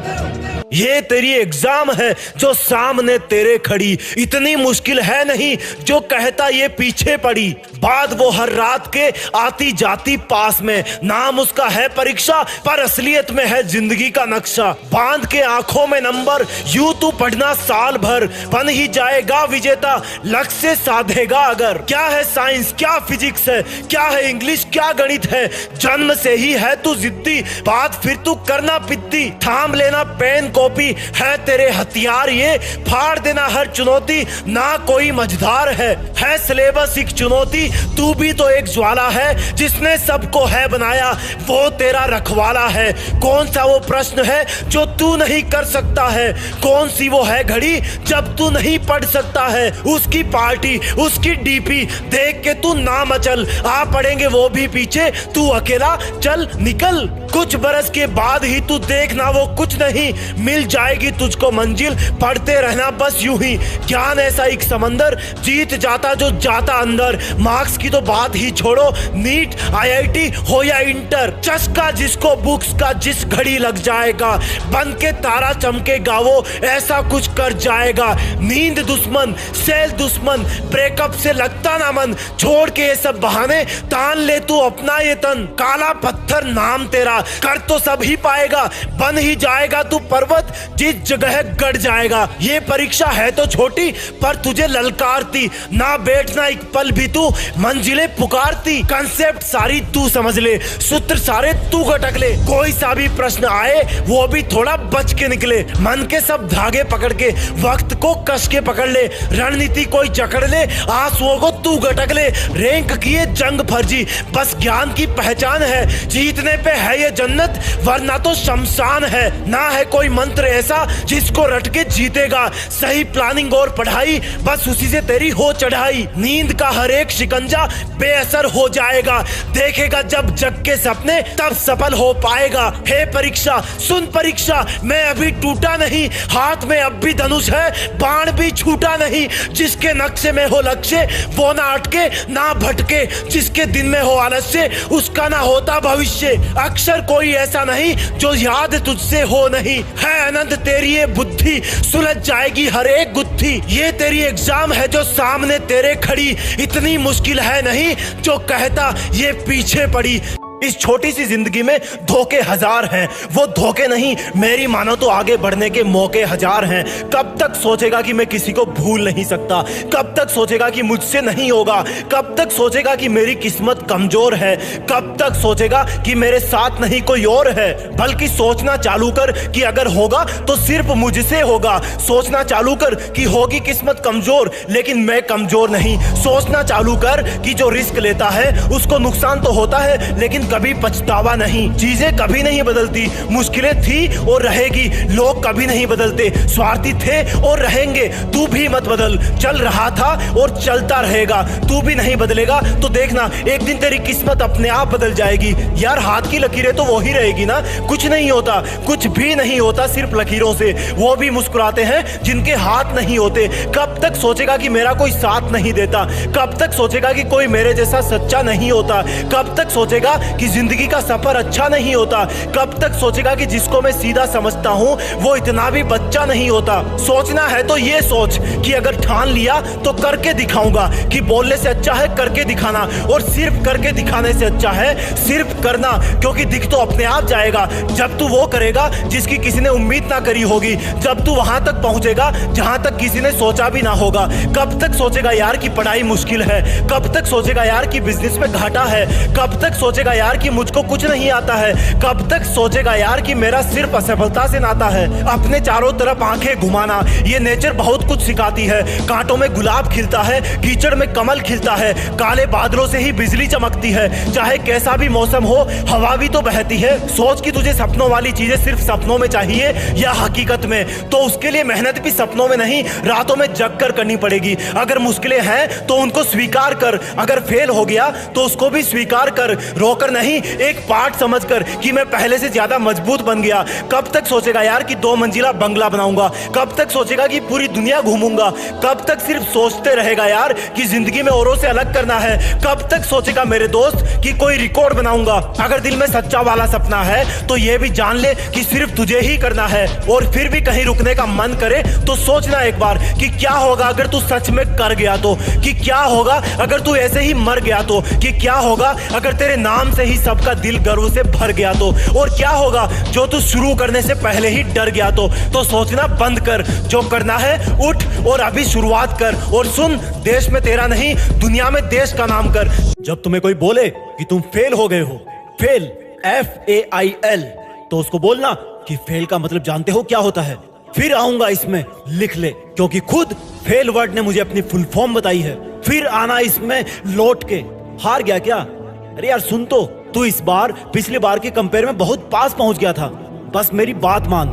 ये तेरी एग्जाम है जो सामने तेरे खड़ी, इतनी मुश्किल है नहीं जो कहता ये पीछे पड़ी। बाद वो हर रात के आती जाती पास में, नाम उसका है परीक्षा पर असलियत में है जिंदगी का नक्शा। बांध के आंखों में नंबर, यूं तू पढ़ना साल भर, बन ही जाएगा विजेता लक्ष्य साधेगा अगर। क्या है साइंस, क्या फिजिक्स है, क्या है इंग्लिश, क्या गणित है, जन्म से ही है तू जिद्दी, बात फिर तू करना पिद्दी। थाम लेना पेन कॉपी, है तेरे हथियार ये, फाड़ देना हर चुनौती, ना कोई मझधार है सिलेबस एक चुनौती। तू भी तो एक ज्वाला है जिसने सबको है बनाया, वो तेरा रखवाला है। कौन सा वो प्रश्न है जो तू नहीं कर सकता है, कौन सी वो है घड़ी जब तू नहीं पढ़ सकता है। उसकी पार्टी, उसकी डीपी देख के तू ना मचल, आ पड़ेंगे वो भी पीछे, तू अकेला चल निकल। कुछ बरस के बाद ही तू देखना वो कुछ नहीं, मिल जाएगी तुझको मंजिल, पढ़ते रहना बस यूं ही। ज्ञान ऐसा एक समंदर, जीत जाता जो जाता अंदर। मार्क्स की तो बात ही छोड़ो, नीट आईआईटी हो या इंटर, चस्का जिसको बुक्स का जिस घड़ी लग जाएगा, बन के तारा चमकेगा वो ऐसा कुछ कर जाएगा। नींद दुश्मन, सेल दुश्मन, ब्रेकअप से लगता ना मन, छोड़ के ये सब बहाने, तान ले तू अपना ये तन। काला पत्थर नाम तेरा, कर तो सब ही पाएगा, बन ही जाएगा तू पर्वत जिस जगह गड़ जाएगा। ये परीक्षा है तो छोटी पर तुझे ललकारती, ना बैठना एक पल भी तू मंजिलें पुकारती। कंसेप्ट सारी तू समझ ले, सूत्र सारे तू गटक ले, कोई सा भी प्रश्न आए वो भी थोड़ा बच के निकले। मन के सब धागे पकड़ के वक्त को कस के पकड़ ले, रणनीति कोई जकड़ ले, आंसुओं को तू गटक ले। रैंक किए जंग फर्जी, बस ज्ञान की पहचान है, जीतने पे है ये जन्नत वरना तो शमशान है। ना है कोई मंत्र ऐसा जिसको रट के जीतेगा। सही प्लानिंग और पढ़ाई, बस उसी से तेरी हो चढ़ाई। नींद का हर एक शिकंजा बेअसर हो जाएगा। देखेगा जब जग के सपने तब सफल हो पाएगा। हे परीक्षा सुन परीक्षा, मैं अभी टूटा नहीं, हाथ में अब भी धनुष है, बाण भी छूटा नहीं। जिसके नक्शे में हो लक्ष्य वो ना अटके ना भटके, जिसके दिन में हो आलस्य उसका ना होता भविष्य। अक्षर कोई ऐसा नहीं जो याद तुझसे हो नहीं, है अनंत तेरी ये बुद्धि, सुलझ जाएगी हर एक गुत्थी। ये तेरी एग्जाम है जो सामने तेरे खड़ी, इतनी मुश्किल है नहीं जो कहता ये पीछे पड़ी। इस छोटी सी जिंदगी में धोखे हजार हैं, वो धोखे नहीं मेरी मानो तो आगे बढ़ने के मौके हजार हैं। कब तक सोचेगा कि मैं किसी को भूल नहीं सकता, कब तक सोचेगा कि मुझसे नहीं होगा, कब तक सोचेगा कि मेरी किस्मत कमजोर है, कब तक सोचेगा कि मेरे साथ नहीं कोई और है। बल्कि सोचना चालू कर कि अगर होगा तो सिर्फ मुझसे होगा। सोचना चालू कर कि होगी किस्मत कमजोर लेकिन मैं कमजोर नहीं। सोचना चालू कर कि जो रिस्क लेता है उसको नुकसान तो होता है लेकिन कभी पछतावा नहीं। चीजें कभी नहीं बदलती, मुश्किलें थी और रहेगी, लोग कभी नहीं बदलते, स्वार्थी थे और रहेंगे। तू भी मत बदल, चल रहा था और चलता रहेगा। तू भी नहीं बदलेगा तो देखना एक दिन तेरी किस्मत अपने आप बदल जाएगी। यार हाथ की लकीरें तो वो ही रहेगी ना, कुछ नहीं होता, कुछ भी नहीं होता सिर्फ लकीरों से। वो भी मुस्कुराते हैं जिनके हाथ नहीं होते। कब तक सोचेगा कि मेरा कोई साथ नहीं देता, कब तक सोचेगा कि कोई मेरे जैसा सच्चा नहीं होता, कब तक सोचेगा कि जिंदगी का सफर अच्छा नहीं होता, कब तक सोचेगा कि जिसको मैं सीधा समझता हूँ वो इतना भी बच्चा नहीं होता। सोचना है तो ये सोच कि अगर ठान लिया तो करके दिखाऊंगा, कि बोलने से अच्छा है करके दिखाना, और सिर्फ करके दिखाने से अच्छा है सिर्फ करना, क्योंकि दिख तो अपने आप जाएगा जब तू वो करेगा जिसकी किसी ने उम्मीद ना करी होगी, जब तू वहां तक पहुंचेगा जहां तक किसी ने सोचा भी ना होगा। कब तक सोचेगा यार कि पढ़ाई मुश्किल है, कब तक सोचेगा यार कि बिजनेस में घाटा है, कब तक सोचेगा यार कि मुझको कुछ नहीं आता है, कब तक सोचेगा यार कि मेरा सिर्फ असफलता से नाता है। अपने चारों तरफ आंखें घुमाना, ये नेचर बहुत कुछ सिखाती है। कांटों में गुलाब खिलता है, कीचड़ में कमल खिलता है, काले बादलों से ही बिजली चमकती है। चाहे कैसा भी मौसम हो हवा भी तो बहती है। सोच कि तुझे सपनों वाली चीजें सिर्फ सपनों में चाहिए या हकीकत में, तो उसके लिए मेहनत भी सपनों में नहीं रातों में जग कर करनी पड़ेगी। अगर मुश्किलें हैं तो उनको स्वीकार कर, अगर फेल हो गया तो उसको भी स्वीकार कर, रोकर नहीं एक पार्ट समझकर कि मैं पहले से ज्यादा मजबूत बन गया। कब तक सोचेगा यार कि 2 मंजिला बंगला बनाऊंगा, कब तक सोचेगा कि पूरी दुनिया घूमूंगा, कब तक सिर्फ सोचते रहेगा यार कि जिंदगी में औरों से अलग करना है, कब तक सोचेगा मेरे दोस्त कि कोई रिकॉर्ड बनाऊंगा। अगर दिल में सच्चा वाला सपना है तो ये भी जान ले कि सिर्फ तुझे ही करना है, और फिर भी कहीं रुकने का मन करे तो सोचना एक बार कि क्या होगा अगर तू सच में कर गया तो, कि क्या होगा अगर तू ऐसे ही मर गया तो, कि क्या होगा अगर तेरे नाम से ही सबका दिल गर्व से भर गया तो, और क्या होगा जो तू शुरू करने से पहले ही डर गया तो सोचना बंद कर, जो करना है उठ और अभी शुरुआत कर। और सुन, देश में तेरा नहीं दुनिया में देश का नाम कर। जब तुम्हें कोई बोले कि तुम फेल हो गए हो, फेल FAIL, तो उसको बोलना कि फेल का मतलब जानते हो क्या होता है। फिर आऊंगा इसमें लिख ले, क्योंकि खुद फेल वर्ड ने मुझे अपनी फुल फॉर्म बताई है। फिर आना इसमें लौट के। हार गया क्या? अरे यार सुन, तो तू इस बार पिछली बार के कंपेयर में बहुत पास पहुंच गया था। बस मेरी बात मान,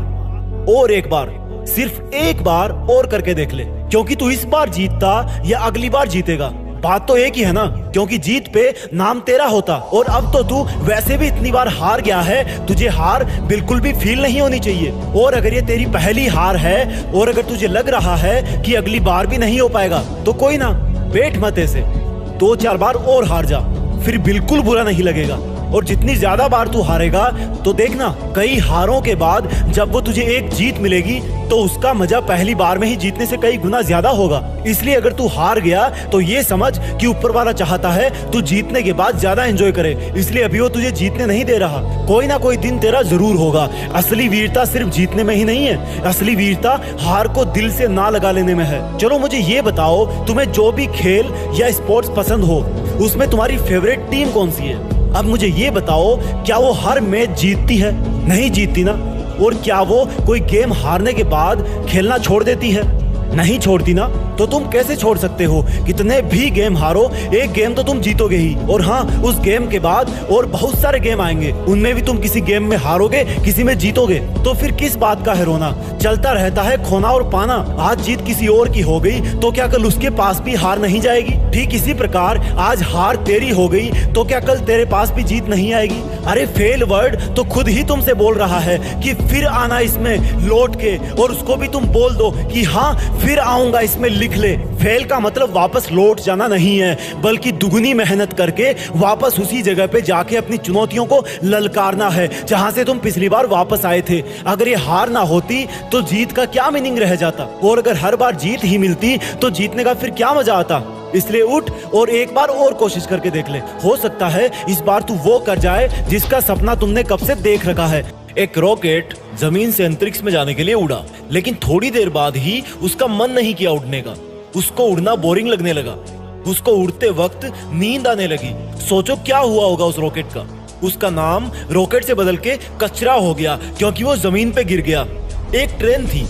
और एक बार, सिर्फ एक बार और करके देख ले, क्योंकि तू इस बार जीतता या अगली बार जीतेगा, बात तो एक ही है ना, क्योंकि जीत पे नाम तेरा होता। और अब तो तू वैसे भी इतनी बार हार गया है, तुझे हार बिल्कुल भी फील नहीं होनी चाहिए। और अगर ये तेरी पहली हार है और अगर तुझे लग रहा है कि अगली बार भी नहीं हो पाएगा तो कोई ना, बैठ मत ऐसे, 2-4 बार और हार जा, फिर बिल्कुल बुरा नहीं लगेगा। और जितनी ज्यादा बार तू हारेगा तो देखना कई हारों के बाद जब वो तुझे एक जीत मिलेगी तो उसका मजा पहली बार में ही जीतने से कई गुना ज्यादा होगा। इसलिए अगर तू हार गया तो ये समझ कि ऊपर वाला चाहता है तू जीतने के बाद ज्यादा एंजॉय करे, इसलिए अभी वो तुझे जीतने नहीं दे रहा। कोई ना कोई दिन तेरा जरूर होगा। असली वीरता सिर्फ जीतने में ही नहीं है, असली वीरता हार को दिल से ना लगा लेने में है। चलो मुझे ये बताओ, तुम्हें जो भी खेल या स्पोर्ट्स पसंद हो उसमें तुम्हारी फेवरेट टीम कौन सी है? अब मुझे ये बताओ, क्या वो हर मैच जीतती है? नहीं जीतती ना। और क्या वो कोई गेम हारने के बाद खेलना छोड़ देती है? नहीं छोड़ती ना तो तुम कैसे छोड़ सकते हो? कितने भी गेम हारो, एक गेम तो तुम जीतोगे ही। और हाँ, उस गेम के बाद और बहुत सारे गेम आएंगे, उनमें भी तुम किसी गेम में हारोगे, किसी में जीतोगे। तो फिर किस बात का है रोना? चलता रहता है खोना और पाना। आज जीत किसी और की हो गई तो क्या कल उसके पास भी हार नहीं जाएगी? ठीक इसी प्रकार आज हार तेरी हो गई तो क्या कल तेरे पास भी जीत नहीं आएगी? अरे फेल वर्ड तो खुद ही तुमसे बोल रहा है कि फिर आना इसमें लौट के, और उसको भी तुम बोल दो कि हाँ फिर आऊंगा इसमें लिख ले। फेल का मतलब वापस लौट जाना नहीं है, बल्कि दुगनी मेहनत करके वापस उसी जगह पे जाके अपनी चुनौतियों को ललकारना है जहां से तुम पिछली बार वापस आए थे। अगर ये हार ना होती तो जीत का क्या मीनिंग रह जाता? और अगर हर बार जीत ही मिलती तो जीतने का फिर क्या मजा आता? इसलिए उठ और एक बार और कोशिश करके देख ले। हो सकता है इस बार तू वो कर जाए जिसका सपना तुमने कब से देख रखा है। एक रॉकेट जमीन से अंतरिक्ष में जाने के लिए उड़ा, लेकिन थोड़ी देर बाद ही उसका मन नहीं किया उड़ने का। उसको उड़ना बोरिंग लगने लगा। उसको उड़ते वक्त नींद आने लगी। सोचो क्या हुआ होगा उस रॉकेट का? उसका नाम रॉकेट से बदल के कचरा हो गया, क्योंकि वो जमीन पे गिर गया। एक ट्रेन थी,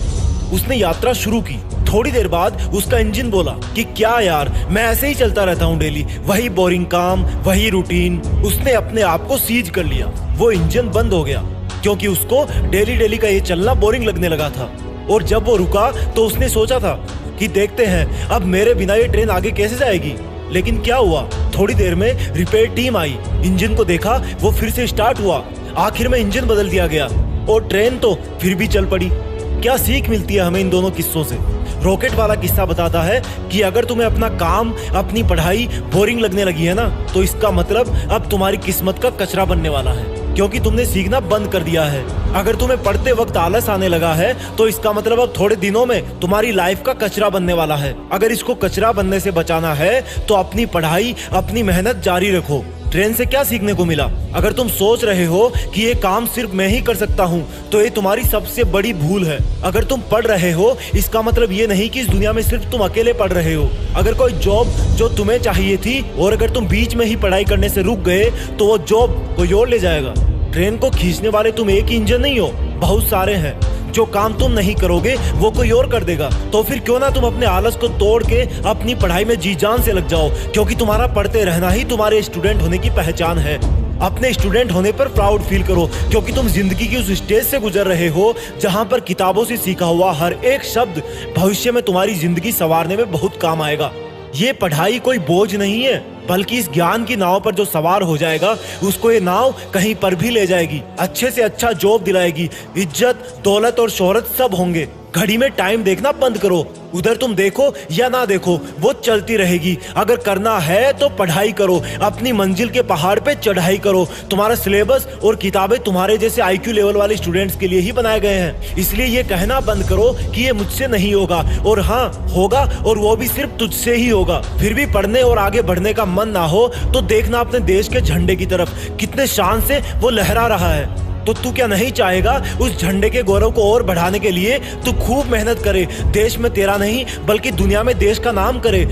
उसने यात्रा शुरू की। थोड़ी देर बाद उसका इंजन बोला कि क्या यार, मैं ऐसे ही चलता रहता हूँ डेली, वही बोरिंग काम, वही रूटीन। उसने अपने आप को सीज कर लिया। वो इंजन बंद हो गया क्योंकि उसको डेली डेली का ये चलना बोरिंग लगने लगा था। और जब वो रुका तो उसने सोचा था कि देखते हैं अब मेरे बिना ये ट्रेन आगे कैसे जाएगी। लेकिन क्या हुआ, थोड़ी देर में रिपेयर टीम आई, इंजन को देखा, वो फिर से स्टार्ट हुआ। आखिर में इंजन बदल दिया गया और ट्रेन तो फिर भी चल पड़ी। क्या सीख मिलती है हमें इन दोनों किस्सों से? रॉकेट वाला किस्सा बताता है कि अगर तुम्हें अपना काम, अपनी पढ़ाई बोरिंग लगने लगी है ना, तो इसका मतलब अब तुम्हारी किस्मत का कचरा बनने वाला है, क्योंकि तुमने सीखना बंद कर दिया है। अगर तुम्हें पढ़ते वक्त आलस आने लगा है तो इसका मतलब अब थोड़े दिनों में तुम्हारी लाइफ का कचरा बनने वाला है। अगर इसको कचरा बनने से बचाना है तो अपनी पढ़ाई, अपनी मेहनत जारी रखो। ट्रेन से क्या सीखने को मिला? अगर तुम सोच रहे हो कि ये काम सिर्फ मैं ही कर सकता हूँ तो ये तुम्हारी सबसे बड़ी भूल है। अगर तुम पढ़ रहे हो इसका मतलब ये नहीं कि इस दुनिया में सिर्फ तुम अकेले पढ़ रहे हो। अगर कोई जॉब जो तुम्हें चाहिए थी और अगर तुम बीच में ही पढ़ाई करने से रुक गए तो वो जॉब कोई और ले जाएगा। ट्रेन को खींचने वाले तुम एक ही इंजन नहीं हो, बहुत सारे हैं। जो काम तुम नहीं करोगे वो कोई और कर देगा। तो फिर क्यों ना तुम अपने आलस को तोड़ के अपनी पढ़ाई में जी जान से लग जाओ, क्योंकि तुम्हारा पढ़ते रहना ही तुम्हारे स्टूडेंट होने की पहचान है। अपने स्टूडेंट होने पर प्राउड फील करो, क्योंकि तुम जिंदगी की उस स्टेज से गुजर रहे हो जहां पर किताबों से सीखा हुआ हर एक शब्द भविष्य में तुम्हारी जिंदगी संवारने में बहुत काम आएगा। ये पढ़ाई कोई बोझ नहीं है, बल्कि इस ज्ञान की नाव पर जो सवार हो जाएगा उसको ये नाव कहीं पर भी ले जाएगी, अच्छे से अच्छा जॉब दिलाएगी, इज्जत, दौलत और शोहरत सब होंगे। घड़ी में टाइम देखना बंद करो, उधर तुम देखो या ना देखो वो चलती रहेगी। अगर करना है तो पढ़ाई करो, अपनी मंजिल के पहाड़ पे चढ़ाई करो। तुम्हारा सिलेबस और किताबें तुम्हारे जैसे IQ लेवल वाले स्टूडेंट्स के लिए ही बनाए गए हैं, इसलिए ये कहना बंद करो कि ये मुझसे नहीं होगा। और हाँ, होगा, और वो भी सिर्फ तुझसे ही होगा। फिर भी पढ़ने और आगे बढ़ने का मन ना हो तो देखना अपने देश के झंडे की तरफ, कितने शान से वो लहरा रहा है। तो तू क्या नहीं चाहेगा उस झंडे के गौरव को और बढ़ाने के लिए तू खूब मेहनत करे, देश में तेरा नहीं बल्कि दुनिया में देश का नाम करे।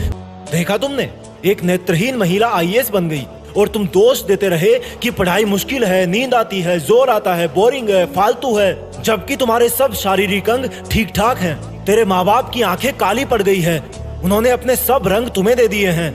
देखा तुमने, एक नेत्रहीन महिला IAS बन गई और तुम दोष देते रहे कि पढ़ाई मुश्किल है, नींद आती है, जोर आता है, बोरिंग है, फालतू है, जबकि तुम्हारे सब शारीरिक अंग ठीक ठाक हैं। तेरे माँ बाप की आंखें काली पड़ गई है, उन्होंने अपने सब रंग तुम्हें दे दिए हैं।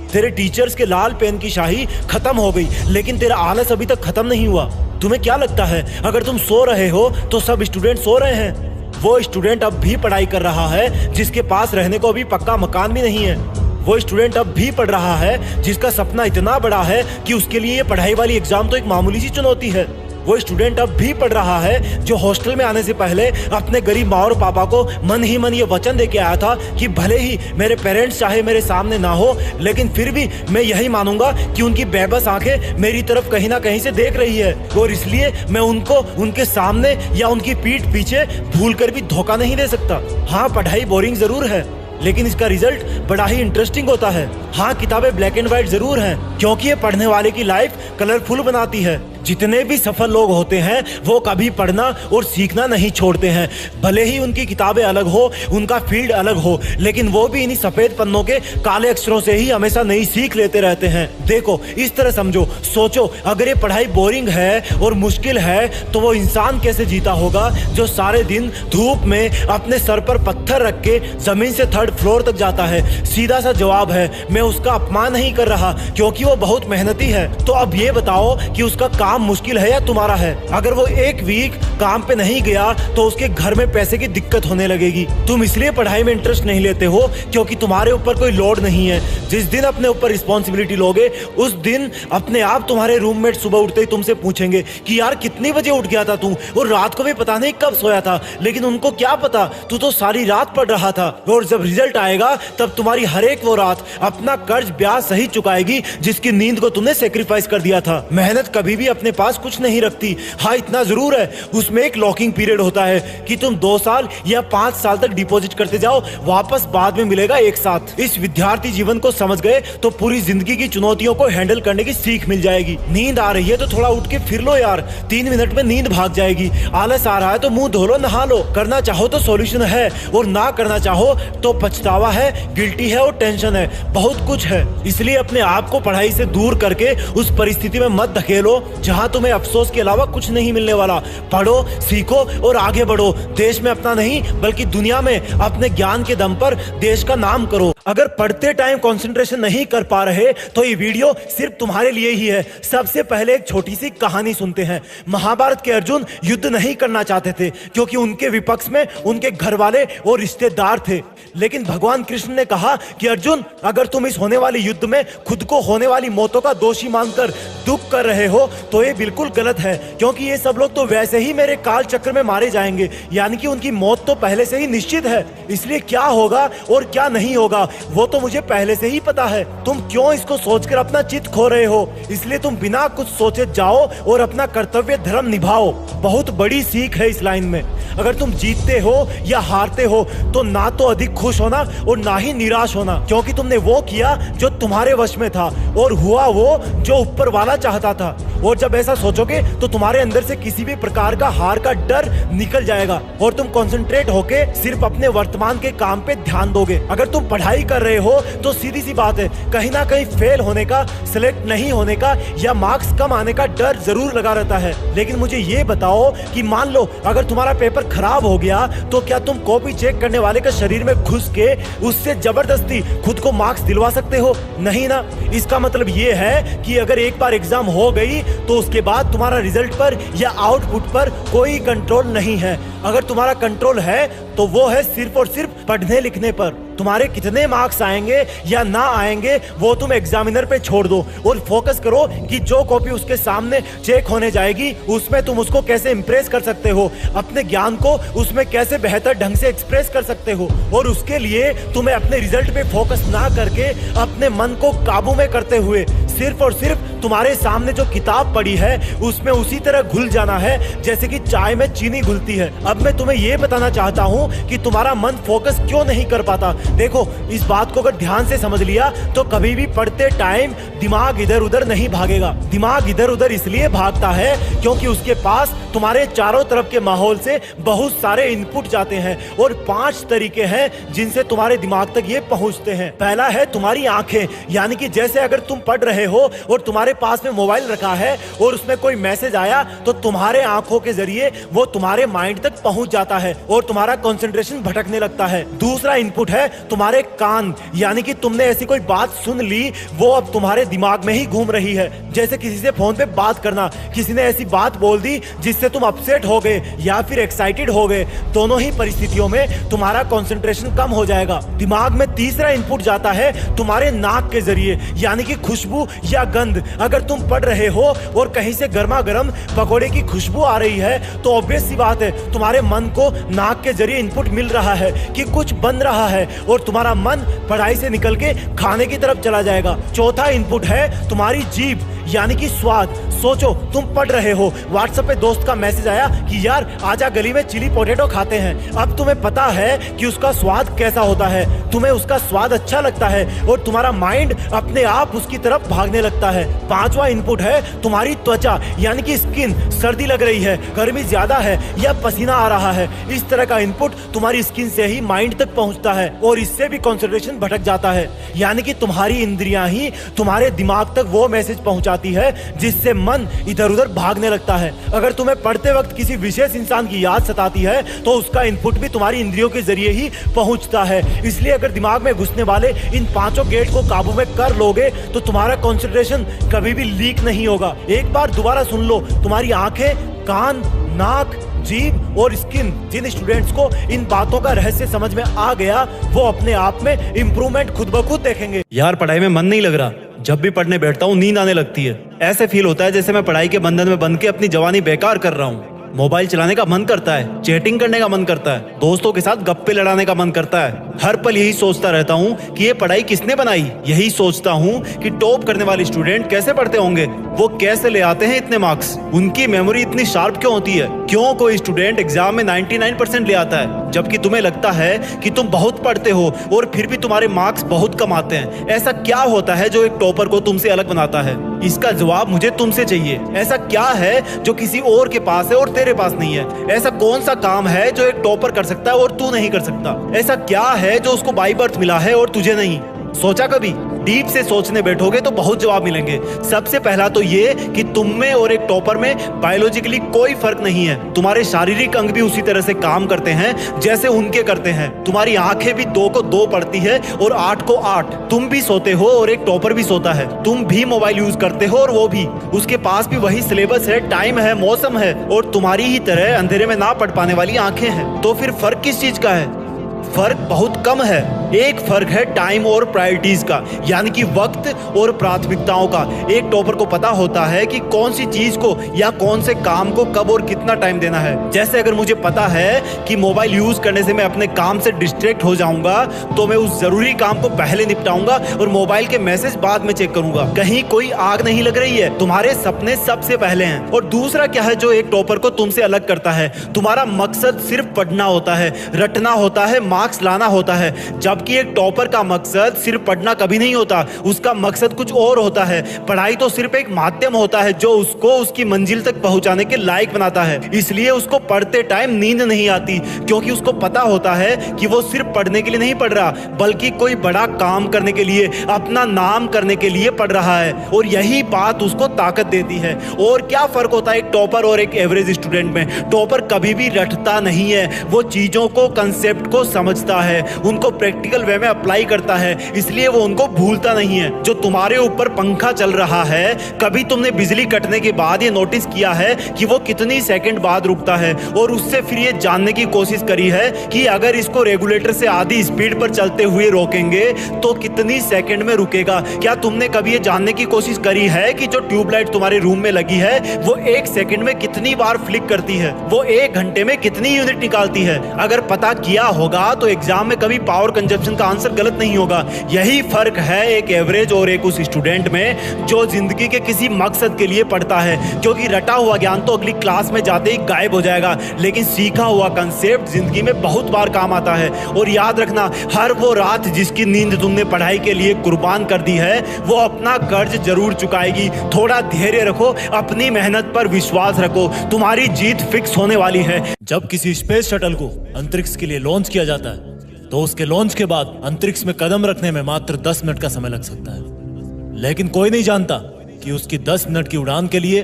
तेरे टीचर्स के लाल पेन की शाही खत्म हो गई, लेकिन तेरा आलस अभी तक खत्म नहीं हुआ। तुम्हें क्या लगता है अगर तुम सो रहे हो तो सब स्टूडेंट सो रहे हैं? वो स्टूडेंट अब भी पढ़ाई कर रहा है जिसके पास रहने को अभी पक्का मकान भी नहीं है। वो स्टूडेंट अब भी पढ़ रहा है जिसका सपना इतना बड़ा है कि उसके लिए ये पढ़ाई वाली एग्जाम तो एक मामूली सी चुनौती है। वो स्टूडेंट अब भी पढ़ रहा है जो हॉस्टल में आने से पहले अपने गरीब माँ और पापा को मन ही मन ये वचन दे के आया था कि भले ही मेरे पेरेंट्स चाहे मेरे सामने ना हो, लेकिन फिर भी मैं यही मानूंगा कि उनकी बेबस आंखें मेरी तरफ कहीं ना कहीं से देख रही है, और इसलिए मैं उनको उनके सामने या उनकी पीठ पीछे भूल कर भी धोखा नहीं दे सकता। हाँ, पढ़ाई बोरिंग जरूर है, लेकिन इसका रिजल्ट बड़ा ही इंटरेस्टिंग होता है। हाँ, किताबें ब्लैक एंड व्हाइट जरूर हैं, क्योंकि ये पढ़ने वाले की लाइफ कलरफुल बनाती है, जितने भी सफल लोग होते हैं वो कभी पढ़ना और सीखना नहीं छोड़ते हैं। भले ही उनकी किताबें अलग हो, उनका फील्ड अलग हो, लेकिन वो भी इन्हीं सफेद पन्नों के काले अक्षरों से ही हमेशा नई सीख लेते रहते हैं। देखो, इस तरह समझो, सोचो, अगर ये पढ़ाई बोरिंग है और मुश्किल है तो वो इंसान कैसे जीता होगा जो सारे दिन धूप में अपने सर पर पत्थर रख के जमीन से 3rd फ्लोर तक जाता है। सीधा सा जवाब है, मैं उसका अपमान नहीं कर रहा क्योंकि वो बहुत मेहनती है। तो अब ये बताओ कि उसका काम मुश्किल है या तुम्हारा है। अगर वो एक वीक काम पे नहीं गया तो उसके घर में पैसे की दिक्कत होने लगेगी। तुम इसलिए पढ़ाई में इंटरेस्ट नहीं लेते हो क्योंकि तुम्हारे ऊपर कोई लोड नहीं है। जिस दिन अपने ऊपर रिस्पॉन्सिबिलिटी लोगे उस दिन अपने आप तुम्हारे रूममेट सुबह उठते ही तुमसे पूछेंगे कि यार कितनी बजे उठ गया था तू, और रात को भी पता नहीं कब सोया था। लेकिन उनको क्या पता, तू तो सारी रात पढ़ रहा था। और जब रिजल्ट आएगा तब तुम्हारी हर एक वो रात अपना कर्ज ब्याज सही चुकाएगी जिसकी नींद को तुमने सेक्रीफाइस कर दिया था। मेहनत कभी भी अपने पास कुछ नहीं रखती। हाँ, इतना जरूर है, उसमें एक लॉकिंग पीरियड होता है कि तुम 2 साल या 5 साल तक डिपॉजिट करते जाओ, वापस बाद में मिलेगा एक साथ। इस विद्यार्थी जीवन को समझ गए तो पूरी जिंदगी की चुनौतियों को हैंडल करने की सीख मिल जाएगी। नींद आ रही है तो थोड़ा उठ के फिर लो यार, 3 मिनट में नींद भाग जाएगी। आलस आ रहा है तो मुंह धो लो, नहा लो। करना चाहो तो सॉल्यूशन है और ना करना चाहो तो पछतावा है, गिल्टी है और टेंशन है, बहुत कुछ है। इसलिए अपने आप को पढ़ाई से दूर करके उस परिस्थिति में मत धकेलो जहां तुम्हें अफसोस के अलावा कुछ नहीं मिलने वाला। पढ़ो, सीखो और आगे बढ़ो। देश में अपना नहीं बल्कि दुनिया में अपने ज्ञान के दम पर देश का नाम करो। अगर पढ़ते टाइम कंसंट्रेशन नहीं कर पा रहे तो ये वीडियो सिर्फ तुम्हारे लिए ही है। सबसे पहले एक छोटी सी कहानी सुनते हैं। महाभारत के अर्जुन युद्ध नहीं करना चाहते थे क्योंकि उनके विपक्ष में उनके घर वाले और रिश्तेदार थे। लेकिन भगवान कृष्ण ने कहा कि अर्जुन, अगर तुम इस होने वाले युद्ध में खुद को होने वाली मौतों का दोषी मानकर दुख कर रहे हो तो ये बिल्कुल गलत है, क्योंकि ये सब लोग तो वैसे ही मेरे काल चक्र में मारे जाएंगे, यानी कि उनकी मौत तो पहले से ही निश्चित है। इसलिए क्या होगा और क्या नहीं होगा वो तो मुझे पहले से ही पता है। तुम क्यों इसको सोचकर अपना चित्त खो रहे हो? इसलिए तुम बिना कुछ सोचे जाओ और अपना कर्तव्य धर्म निभाओ। बहुत बड़ी सीख है इस लाइन में। अगर तुम जीतते हो या हारते हो तो ना तो अधिक खुश होना और ना ही निराश होना, क्योंकि तुमने वो किया जो तुम्हारे वश में था और हुआ वो जो ऊपर वाला चाहता था। और जब ऐसा सोचोगे तो तुम्हारे अंदर से किसी भी प्रकार का हार का डर निकल जाएगा और तुम कंसंट्रेट होके सिर्फ अपने वर्तमान के काम पे ध्यान दोगे। अगर तुम पढ़ाई कर रहे हो तो सीधी सी बात है, कहीं ना कहीं फेल होने का, सिलेक्ट नहीं होने का या मार्क्स कम आने का डर जरूर लगा रहता है। लेकिन मुझे ये बताओ कि मान लो अगर तुम्हारा पेपर खराब हो गया तो क्या तुम कॉपी चेक करने वाले के शरीर में घुस के उससे जबरदस्ती खुद को मार्क्स दिलवा सकते हो? नहीं ना। इसका मतलब ये है कि अगर एक बार एग्जाम हो गई तो उसके बाद तुम्हारा रिजल्ट पर या आउटपुट पर कोई कंट्रोल नहीं है। अगर तुम्हारा कंट्रोल है तो वो है सिर्फ और सिर्फ पढ़ने लिखने पर। तुम्हारे कितने मार्क्स आएंगे या ना आएंगे वो तुम एग्जामिनर पे छोड़ दो और फोकस करो कि जो कॉपी उसके सामने चेक होने जाएगी उसमें तुम उसको कैसे इंप्रेस कर सकते हो, अपने ज्ञान को उसमें कैसे बेहतर ढंग से एक्सप्रेस कर सकते हो। और उसके लिए तुम्हें अपने रिजल्ट पे फोकस ना करके अपने मन को काबू में करते हुए सिर्फ और सिर्फ तुम्हारे सामने जो किताब पड़ी है उसमें उसी तरह घुल जाना है जैसे कि चाय में चीनी घुलती है। अब मैं तुम्हें यह बताना चाहता हूँ कि तुम्हारा मन फोकस क्यों नहीं कर पाता। देखो, इस बात को अगर ध्यान से समझ लिया तो कभी भी पढ़ते टाइम दिमाग इधर उधर नहीं भागेगा। दिमाग इधर उधर इसलिए भागता है क्योंकि उसके पास तुम्हारे चारों तरफ के माहौल से बहुत सारे इनपुट जाते हैं और 5 तरीके हैं जिनसे तुम्हारे दिमाग तक ये पहुंचते हैं। पहला है तुम्हारी आंखें, यानी कि जैसे अगर तुम पढ़ रहे हो और तुम्हारे पास में मोबाइल रखा है और उसमें कोई मैसेज आया तो तुम्हारे आंखों के जरिए वो तुम्हारे माइंड तक पहुंच जाता है और तुम्हारा कंसंट्रेशन भटकने लगता है। दूसरा इनपुट है तुम्हारे कान, यानी कि तुमने ऐसी कोई बात सुन ली वो अब तुम्हारे दिमाग में ही घूम रही है। जैसे किसी से फोन पे बात करना, किसी ने ऐसी बात बोल दी जिससे तुम अपसेट हो गए या फिर एक्साइटेड हो गए। दोनों ही परिस्थितियों में तुम्हारा कंसंट्रेशन कम हो जाएगा। दिमाग में तीसरा इनपुट जाता है तुम्हारे नाक के जरिए, यानी कि खुशबू या गंध। अगर तुम पढ़ रहे हो और कहीं से गर्मा गर्म पकोड़े की खुशबू आ रही है तो ऑब्वियस सी बात है तुम्हारे मन को नाक के जरिए इनपुट मिल रहा है कि कुछ बन रहा है और तुम्हारा मन पढ़ाई से निकल के खाने की तरफ चला जाएगा। चौथा इनपुट है तुम्हारी जीभ, यानी कि स्वाद। सोचो, तुम पढ़ रहे हो, व्हाट्सएप पे दोस्त का मैसेज आया कि यार आजा गली में चिली पोटैटो खाते हैं। अब तुम्हें पता है कि उसका स्वाद कैसा होता है, तुम्हें उसका स्वाद अच्छा लगता है और तुम्हारा माइंड अपने आप उसकी तरफ भागने भागने लगता है। पांचवा इनपुट है तुम्हारी त्वचा यानी कि स्किन। सर्दी लग रही है, गर्मी ज्यादा है या पसीना आ रहा है, इस तरह का इनपुट तुम्हारी स्किन से ही माइंड तक पहुंचता है और इससे भी कंसंट्रेशन भटक जाता है। यानी कि तुम्हारी इंद्रियां ही तुम्हारे दिमाग तक वो मैसेज पहुंचाती है जिससे मन इधर उधर भागने लगता है। अगर तुम्हें पढ़ते वक्त किसी विशेष इंसान की याद सताती है तो उसका इनपुट भी तुम्हारी इंद्रियों के जरिए ही पहुंचता है। इसलिए अगर दिमाग में घुसने वाले इन पांचों गेट को काबू में कर लोगे तो तुम्हारा कंसंट्रेशन कभी भी लीक नहीं होगा। एक बार दोबारा सुन लो, तुम्हारी आंखें, कान, नाक, जीभ और स्किन। जिन स्टूडेंट्स को इन बातों का रहस्य समझ में आ गया वो अपने आप में इंप्रूवमेंट खुद ब खुद देखेंगे। यार पढ़ाई में मन नहीं लग रहा, जब भी पढ़ने बैठता हूँ नींद आने लगती है। ऐसे फील होता है जैसे मैं पढ़ाई के बंधन में बंध के अपनी जवानी बेकार कर रहा हूँ। मोबाइल चलाने का मन करता है, चैटिंग करने का मन करता है, दोस्तों के साथ गप्पे लड़ाने का मन करता है। हर पल यही सोचता रहता हूँ कि ये पढ़ाई किसने बनाई। यही सोचता हूँ कि टॉप करने वाले स्टूडेंट कैसे पढ़ते होंगे, वो कैसे ले आते हैं इतने मार्क्स, उनकी मेमोरी इतनी शार्प क्यों होती है, क्यों कोई स्टूडेंट एग्जाम में 99% ले आता है जबकि तुम्हें लगता है कि तुम बहुत पढ़ते हो और फिर भी तुम्हारे मार्क्स बहुत कम आते हैं। ऐसा क्या होता है जो एक टॉपर को तुमसे अलग बनाता है? इसका जवाब मुझे तुमसे चाहिए। ऐसा क्या है जो किसी और के पास है और तेरे पास नहीं है? ऐसा कौन सा काम है जो एक टॉपर कर सकता है और तू नहीं कर सकता? ऐसा क्या है जो उसको बाय बर्थ मिला है और तुझे नहीं? सोचा कभी? डीप से सोचने बैठोगे तो बहुत जवाब मिलेंगे। सबसे पहला तो ये कि तुम में और एक टॉपर में बायोलॉजिकली कोई फर्क नहीं है। तुम्हारे शारीरिक अंग भी उसी तरह से काम करते हैं जैसे उनके करते हैं। तुम्हारी आंखें भी 2 को 2 पढ़ती है और 8 को 8। तुम भी सोते हो और एक टॉपर भी सोता है। तुम भी मोबाइल यूज करते हो और वो भी। उसके पास भी वही सिलेबस है, टाइम है, मौसम है और तुम्हारी ही तरह अंधेरे में ना पढ़ पाने वाली आंखें हैं। तो फिर फर्क किस चीज का है? फर्क बहुत कम है। एक फर्क है टाइम और प्रायोरिटीज का, यानी कि वक्त और प्राथमिकताओं का। एक टॉपर को पता होता है कि कौन सी चीज को या कौन से काम को कब और कितना टाइम देना है। जैसे अगर मुझे पता है कि मोबाइल यूज करने से मैं अपने काम से डिस्ट्रैक्ट हो जाऊंगा तो मैं उस जरूरी काम को पहले निपटाऊंगा और मोबाइल के मैसेज बाद में चेक करूंगा। कहीं कोई आग नहीं लग रही है, तुम्हारे सपने सबसे पहले हैं। और दूसरा क्या है जो एक टॉपर को तुमसे अलग करता है? तुम्हारा मकसद सिर्फ पढ़ना होता है, रटना होता है, मार्क्स लाना होता है। जबकि एक टॉपर का मकसद सिर्फ पढ़ना कभी नहीं होता, उसका मकसद कुछ और होता है। पढ़ाई तो सिर्फ एक माध्यम होता है जो उसको उसकी मंजिल तक पहुंचाने के लायक बनाता है। इसलिए उसको पढ़ते टाइम नींद नहीं आती, क्योंकि उसको पता होता है कि वो सिर्फ पढ़ने के लिए नहीं पढ़ रहा बल्कि कोई बड़ा काम करने के लिए, अपना नाम करने के लिए पढ़ रहा है। और यही बात उसको ताकत देती है। और क्या फर्क होता है एक टॉपर और एक एवरेज स्टूडेंट में? टॉपर कभी भी रटता नहीं है, वो चीजों को, कंसेप्ट को समझता है, उनको प्रैक्टिकल वे में अप्लाई करता है, इसलिए वो उनको भूलता नहीं है। जो तुम्हारे ऊपर पंखा चल रहा है, कभी तुमने बिजली कटने के बाद ये नोटिस किया है कि वो कितनी सेकंड बाद रुकता है? और उससे फिर ये जानने की कोशिश करी है कि अगर इसको रेगुलेटर से आधी स्पीड पर चलते हुए रोकेंगे तो कितनी सेकंड में रुकेगा? क्या तुमने कभी ये जानने की कोशिश करी है कि जो ट्यूबलाइट तुम्हारे रूम में लगी है वो 1 सेकंड में कितनी बार फ्लिक करती है? वो 1 घंटे में कितनी यूनिट निकालती है? अगर पता किया होगा तो एग्जाम में कभी पावर कंजप्शन का आंसर गलत नहीं होगा। यही फर्क है एक एवरेज और एक उस स्टूडेंट में जो जिंदगी के किसी मकसद के लिए पढ़ता है। क्योंकि रटा हुआ ज्ञान तो अगली क्लास में जाते ही गायब हो जाएगा, लेकिन सीखा हुआ कंसेप्ट जिंदगी में बहुत बार काम आता है। और याद रखना, हर वो रात जिसकी नींद तुमने पढ़ाई के लिए कुर्बान कर दी है वो अपना कर्ज जरूर चुकाएगी। थोड़ा धैर्य रखो, अपनी मेहनत पर विश्वास रखो, तुम्हारी जीत फिक्स होने वाली है। जब किसी स्पेस शटल को अंतरिक्ष के लिए लॉन्च किया जाता है तो उसके लॉन्च के बाद अंतरिक्ष में कदम रखने में मात्र 10 मिनट का समय लग सकता है। लेकिन कोई नहीं जानता कि उसकी 10 मिनट की उड़ान के लिए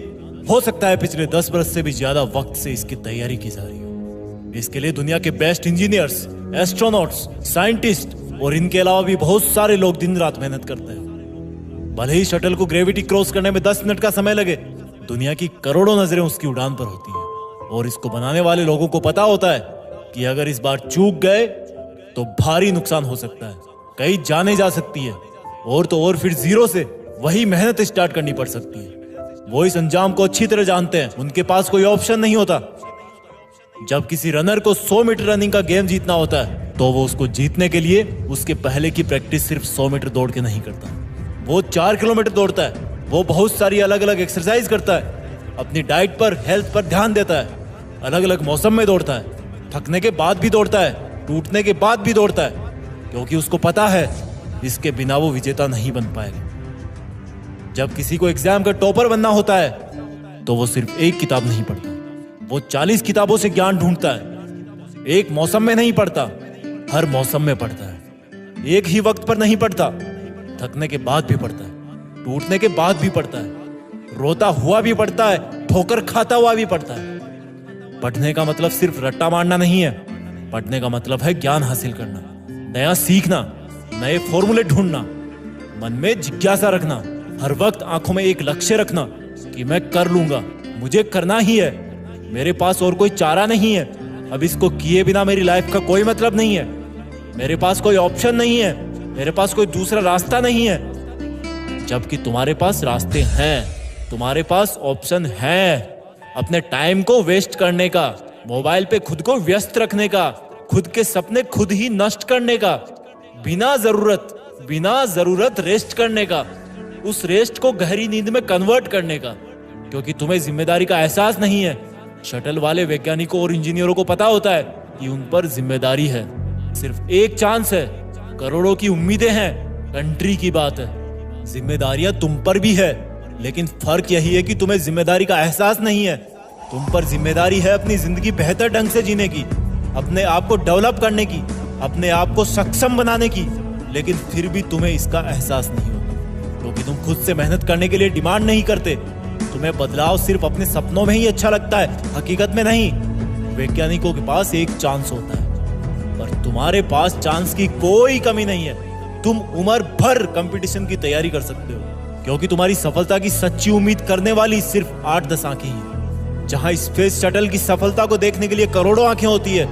हो सकता है पिछले 10 बरस से भी ज्यादा वक्त से इसकी तैयारी की जा रही हो। इसके लिए दुनिया के बेस्ट इंजीनियर्स, एस्ट्रोनॉट्स, साइंटिस्ट और इनके अलावा भी बहुत सारे लोग दिन रात मेहनत करते हैं। भले ही शटल को ग्रेविटी क्रॉस करने में 10 मिनट का समय लगे, दुनिया की करोड़ों नजरें उसकी उड़ान पर होती हैं। और इसको बनाने वाले लोगों को पता होता है कि अगर इस बार चूक गए तो भारी नुकसान हो सकता है, कई जाने जा सकती है और तो और फिर जीरो से वही मेहनत स्टार्ट करनी पड़ सकती है। वो इस अंजाम को अच्छी तरह जानते हैं, उनके पास कोई ऑप्शन नहीं होता। जब किसी रनर को 100 मीटर रनिंग का गेम जीतना होता है तो वो उसको जीतने के लिए उसके पहले की प्रैक्टिस सिर्फ 100 मीटर दौड़ के नहीं करता। वो 4 किलोमीटर दौड़ता है, वो बहुत सारी अलग अलग एक्सरसाइज करता है, अपनी डाइट पर, हेल्थ पर ध्यान देता है, अलग अलग मौसम में दौड़ता है, थकने के बाद भी दौड़ता है, टूटने के बाद भी दौड़ता है, क्योंकि उसको पता है इसके बिना वो विजेता नहीं बन पाएगा। जब किसी को एग्जाम का टॉपर बनना होता है तो वो सिर्फ एक किताब नहीं पढ़ता, वो 40 किताबों से ज्ञान ढूंढता है। एक मौसम में नहीं पढ़ता, हर मौसम में पढ़ता है। एक ही वक्त पर नहीं पढ़ता, थकने के बाद भी पढ़ता है, टूटने के बाद भी पढ़ता है, रोता हुआ भी पढ़ता है, ठोकर खाता हुआ भी पढ़ता है। पढ़ने का मतलब सिर्फ रट्टा मारना नहीं है, पढ़ने का मतलब है ज्ञान हासिल करना, नया सीखना, नए फॉर्मूले ढूंढना, मन में जिज्ञासा रखना, हर वक्त आंखों में एक लक्ष्य रखना कि मैं कर लूंगा, मुझे करना ही है, मेरे पास और कोई चारा नहीं है, अब इसको किए बिना मेरी लाइफ का कोई मतलब नहीं है, मेरे पास कोई ऑप्शन नहीं है, मेरे पास कोई दूसरा रास्ता नहीं है। जबकि तुम्हारे पास रास्ते हैं, तुम्हारे पास ऑप्शन है, अपने टाइम को वेस्ट करने का, मोबाइल पे खुद को व्यस्त रखने का, खुद के सपने खुद ही नष्ट करने का, बिना जरूरत रेस्ट करने का, उस रेस्ट को गहरी नींद में कन्वर्ट करने का, क्योंकि तुम्हें जिम्मेदारी का एहसास नहीं है। शटल वाले वैज्ञानिकों और इंजीनियरों को पता होता है कि उन पर जिम्मेदारी है, सिर्फ एक चांस है, करोड़ों की उम्मीदें हैं, कंट्री की बात है। जिम्मेदारियां तुम पर भी है, लेकिन फर्क यही है कि तुम्हें जिम्मेदारी का एहसास नहीं है। तुम पर जिम्मेदारी है अपनी जिंदगी बेहतर ढंग से जीने की, अपने आप को डेवलप करने की, अपने आप को सक्षम बनाने की, लेकिन फिर भी तुम्हें इसका एहसास नहीं होता, क्योंकि तुम खुद से मेहनत करने के लिए डिमांड नहीं करते। तुम्हें बदलाव सिर्फ अपने सपनों में ही अच्छा लगता है, हकीकत में नहीं। वैज्ञानिकों के पास एक चांस होता है, पर तुम्हारे पास चांस की कोई कमी नहीं है। तुम उम्र भर कंपटीशन की तैयारी कर सकते हो, क्योंकि तुम्हारी सफलता की सच्ची उम्मीद करने वाली सिर्फ 8-10 आंखें ही। जहां स्पेस शटल की सफलता को देखने के लिए करोड़ों आंखें होती है,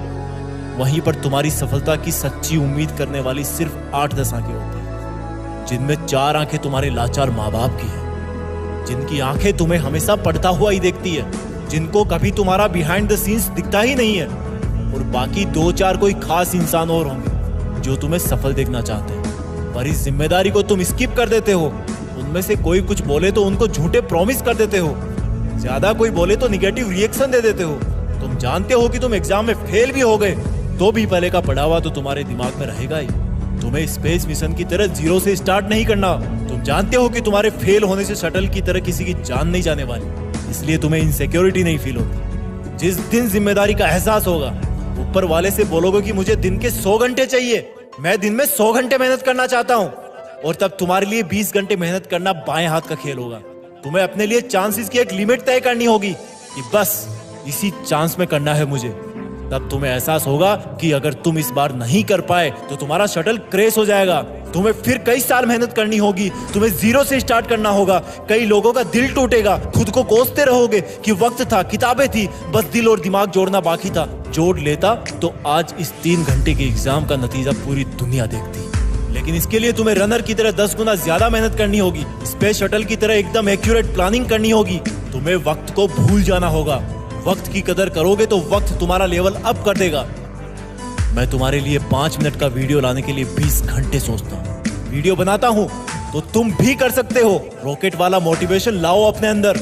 वहीं पर तुम्हारी सफलता की सच्ची उम्मीद करने वाली सिर्फ 8-10 आंखें होती है, जिनमें 4 आंखें तुम्हारे लाचार माँ बाप की है, जिनकी आंखें तुम्हें हमेशा पढ़ता हुआ ही देखती है, जिनको कभी तुम्हारा बिहाइंड द सीन्स दिखता ही नहीं है, और बाकी 2-4 कोई खास इंसान और होंगे जो तुम्हें सफल देखना चाहते हैं। पर इस जिम्मेदारी को तुम स्किप कर देते हो। उनमें से कोई कुछ बोले तो उनको झूठे प्रॉमिस कर देते हो, ज्यादा कोई बोले तो निगेटिव रिएक्शन दे देते हो। तुम जानते हो कि तुम एग्जाम में फेल भी हो गए तो भी पहले का पढ़ा हुआ तो तुम्हारे दिमाग में रहेगा ही। तुम्हें स्पेस मिशन की तरह 0 से स्टार्ट नहीं करना। तुम जानते हो कि तुम्हारे फेल होने से शटल की तरह किसी की जान नहीं जाने वाली, इसलिए तुम्हें इनसिक्योरिटी नहीं फील होती। जिस दिन जिम्मेदारी का एहसास होगा, ऊपर वाले से बोलोगे कि मुझे दिन के 100 घंटे चाहिए, मैं दिन में 100 घंटे मेहनत करना चाहता हूँ, और तब तुम्हारे लिए 20 घंटे मेहनत करना बाएं हाथ का खेल होगा। तुम्हें अपने लिए चांसेस की एक लिमिट तय करनी होगी कि बस इसी चांस में करना है मुझे। तब तुम्हें एहसास होगा कि अगर तुम इस बार नहीं कर पाए तो तुम्हारा शटल क्रैश हो जाएगा। तुम्हें फिर कई साल मेहनत करनी होगी, तुम्हें 0 से स्टार्ट करना होगा। कई लोगों का दिल टूटेगा, खुद को कोसते रहोगे कि वक्त था, किताबें थी, बस दिल और दिमाग जोड़ना बाकी था। जोड़ लेता तो आज इस 3 घंटे के एग्जाम का नतीजा पूरी दुनिया देखती। लेकिन इसके लिए तुम्हें रनर की तरह 10 गुना ज्यादा मेहनत करनी होगी, स्पेस शटल की तरह एकदम एक्यूरेट प्लानिंग करनी होगी। तुम्हें वक्त को भूल जाना होगा। वक्त की कदर करोगे तो वक्त तुम्हारा लेवल अप कर देगा। मैं तुम्हारे लिए 5 मिनट का वीडियो लाने के लिए 20 घंटे सोचता हूँ। वीडियो बनाता हूँ तो तुम भी कर सकते हो। रॉकेट वाला मोटिवेशन लाओ अपने अंदर,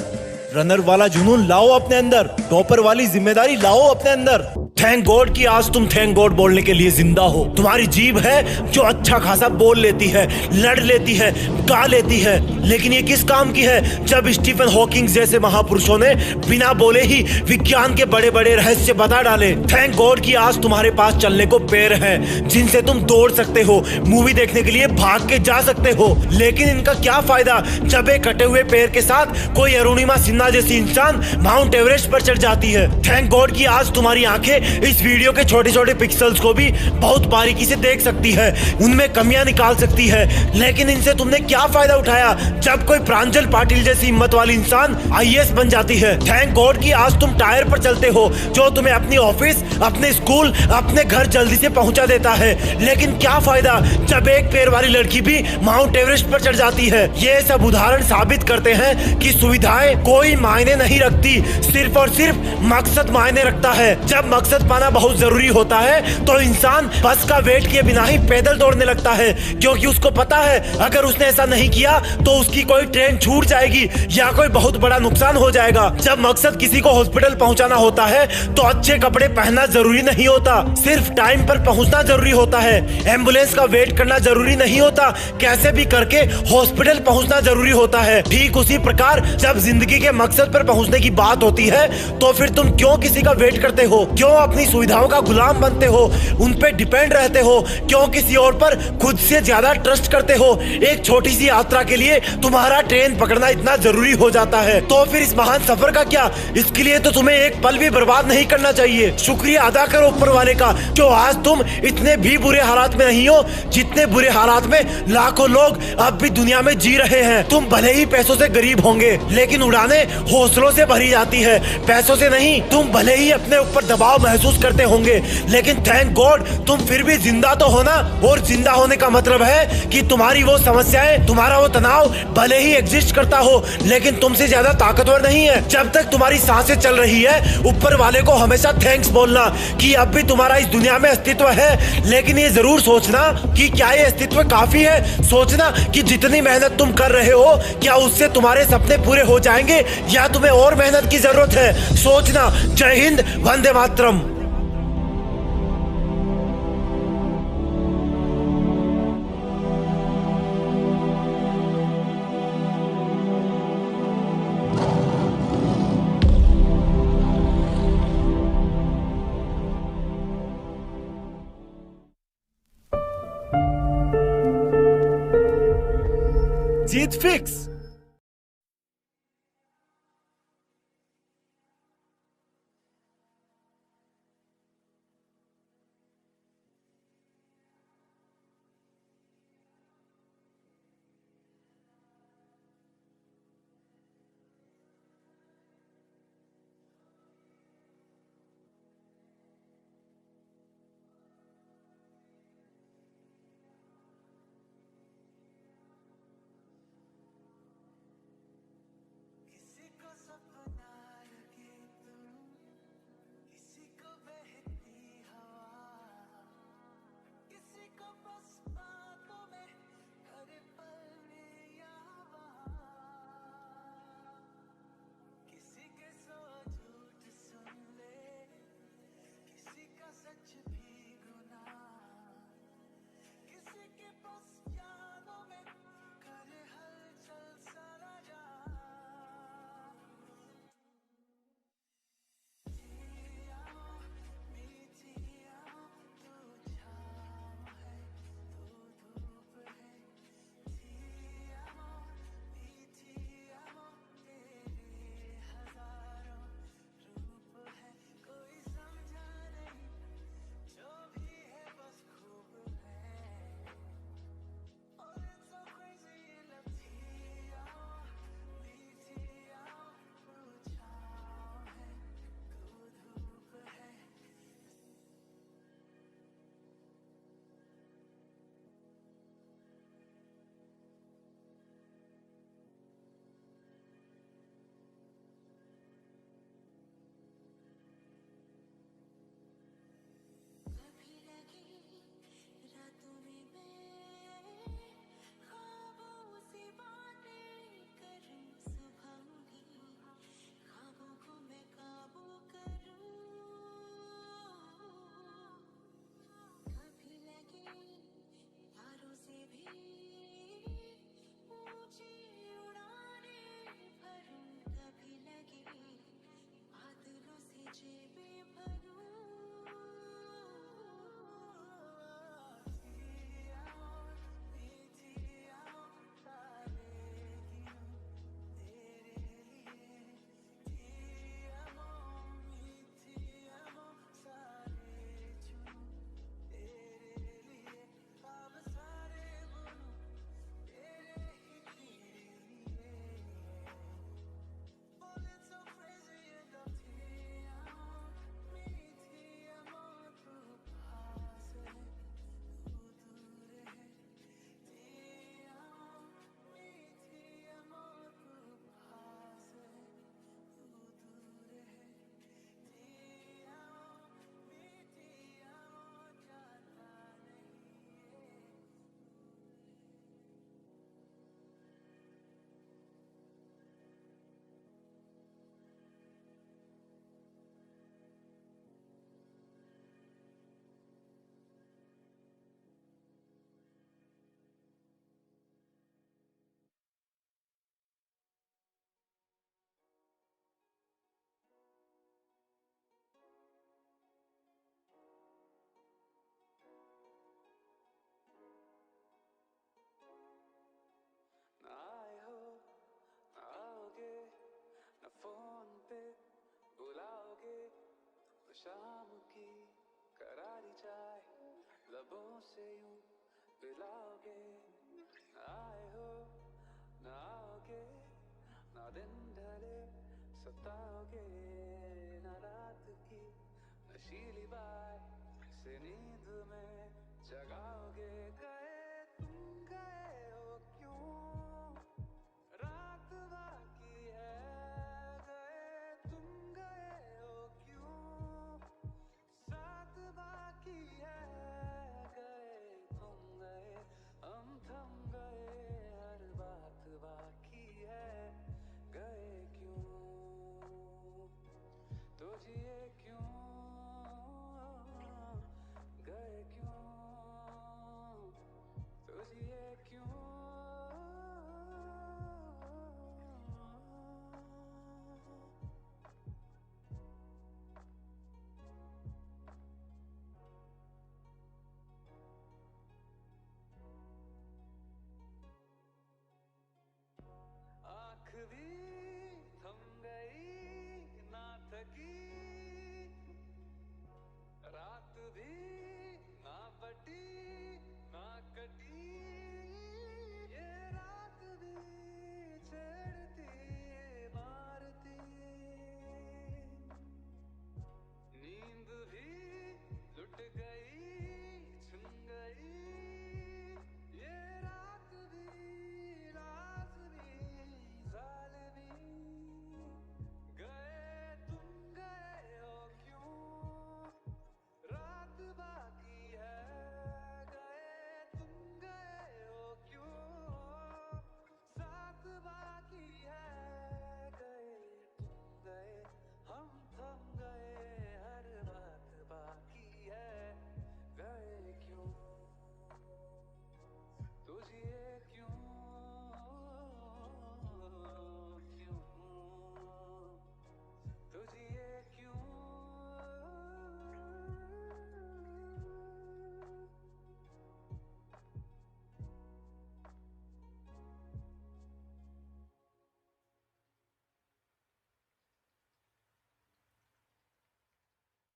रनर वाला जुनून लाओ अपने अंदर, टॉपर वाली जिम्मेदारी लाओ अपने अंदर। थैंक गॉड कि आज तुम थैंक गॉड बोलने के लिए जिंदा हो। तुम्हारी जीभ है जो अच्छा खासा बोल लेती है, लड़ लेती है, गा लेती है, लेकिन ये किस काम की है जब स्टीफन हॉकिंग जैसे महापुरुषों ने बिना बोले ही विज्ञान के बड़े बड़े रहस्य बता डाले। थैंक गॉड कि आज तुम्हारे पास चलने को पैर हैं जिनसे तुम दौड़ सकते हो, मूवी देखने के लिए भाग के जा सकते हो। लेकिन इनका क्या फायदा जब एक कटे हुए पैर के साथ कोई अरुणिमा सिन्हा जैसी इंसान माउंट एवरेस्ट पर चढ़ जाती है। थैंक गॉड कि आज तुम्हारी आंखें इस वीडियो के छोटे छोटे पिक्सल्स को भी बहुत बारीकी से देख सकती है, उनमें कमियां निकाल सकती है। लेकिन इनसे तुमने क्या फायदा उठाया जब कोई प्रांजल पाटिल जैसी हिम्मत वाली इंसान IAS बन जाती है। थैंक गॉड कि आज तुम टायर पर चलते हो जो तुम्हें अपनी ऑफिस, अपने स्कूल, अपने घर जल्दी से पहुंचा देता है। लेकिन क्या फायदा जब एक पैर वाली लड़की भी माउंट एवरेस्ट पर चढ़ जाती है। ये सब उदाहरण साबित करते हैं कि सुविधाएं कोई मायने नहीं रखती, सिर्फ और सिर्फ मकसद मायने रखता है। जब मकसद पाना बहुत जरूरी होता है तो इंसान बस का वेट किए बिना ही पैदल दौड़ने करने लगता है, क्योंकि उसको पता है अगर उसने ऐसा नहीं किया तो उसकी कोई ट्रेन छूट जाएगी या कोई बहुत बड़ा नुकसान हो जाएगा। जब मकसद किसी को हॉस्पिटल पहुंचाना होता है तो अच्छे कपड़े पहनना जरूरी नहीं होता, सिर्फ टाइम पर पहुंचना जरूरी होता है। एम्बुलेंस का वेट करना जरूरी नहीं होता, कैसे भी करके हॉस्पिटल पहुंचना जरूरी होता है। ठीक उसी प्रकार जब जिंदगी के मकसद पर पहुंचने की बात होती है तो फिर तुम क्यों किसी का वेट करते हो, क्यों अपनी सुविधाओं का गुलाम बनते हो, उन पे डिपेंड रहते हो, क्यों किसी और पर खुद से ज्यादा ट्रस्ट करते हो। एक छोटी सी यात्रा के लिए तुम्हारा ट्रेन पकड़ना इतना जरूरी हो जाता है, तो फिर इस महान सफर का क्या? इसके लिए तो तुम्हें एक पल भी बर्बाद नहीं करना चाहिए। शुक्रिया अदा करो ऊपर वाले का जो आज तुम इतने भी बुरे हालात में नहीं हो जितने बुरे हालात में लाखों लोग अब भी दुनिया में जी रहे हैं। तुम भले ही पैसों से गरीब होंगे लेकिन उड़ानें हौसलों से भरी जाती है, पैसों से नहीं। तुम भले ही अपने ऊपर दबाव महसूस करते होंगे लेकिन थैंक गॉड तुम फिर भी जिंदा तो हो ना। और जिंदा होने का मतलब है कि तुम्हारी वो समस्याएं, तुम्हारा वो तनाव भले ही एग्जिस्ट करता हो लेकिन तुमसे ज्यादा ताकतवर नहीं है। जब तक तुम्हारी सांसें चल रही है ऊपर वाले को हमेशा थैंक्स बोलना कि अब भी तुम्हारा इस दुनिया में अस्तित्व है। लेकिन ये जरूर सोचना कि क्या ये अस्तित्व काफी है। सोचना कि जितनी मेहनत तुम कर रहे हो क्या उससे तुम्हारे सपने पूरे हो जाएंगे या तुम्हें और मेहनत की जरूरत है। सोचना। जय हिंद, वंदे मातरम। जीत फिक्स। शाम की करारी चाय लबों से यूं पिलाओगे, आए हो ना आओगे, ना दिन ढले सताओगे, ना रात की नशीली बात से नींद में जगाओगे।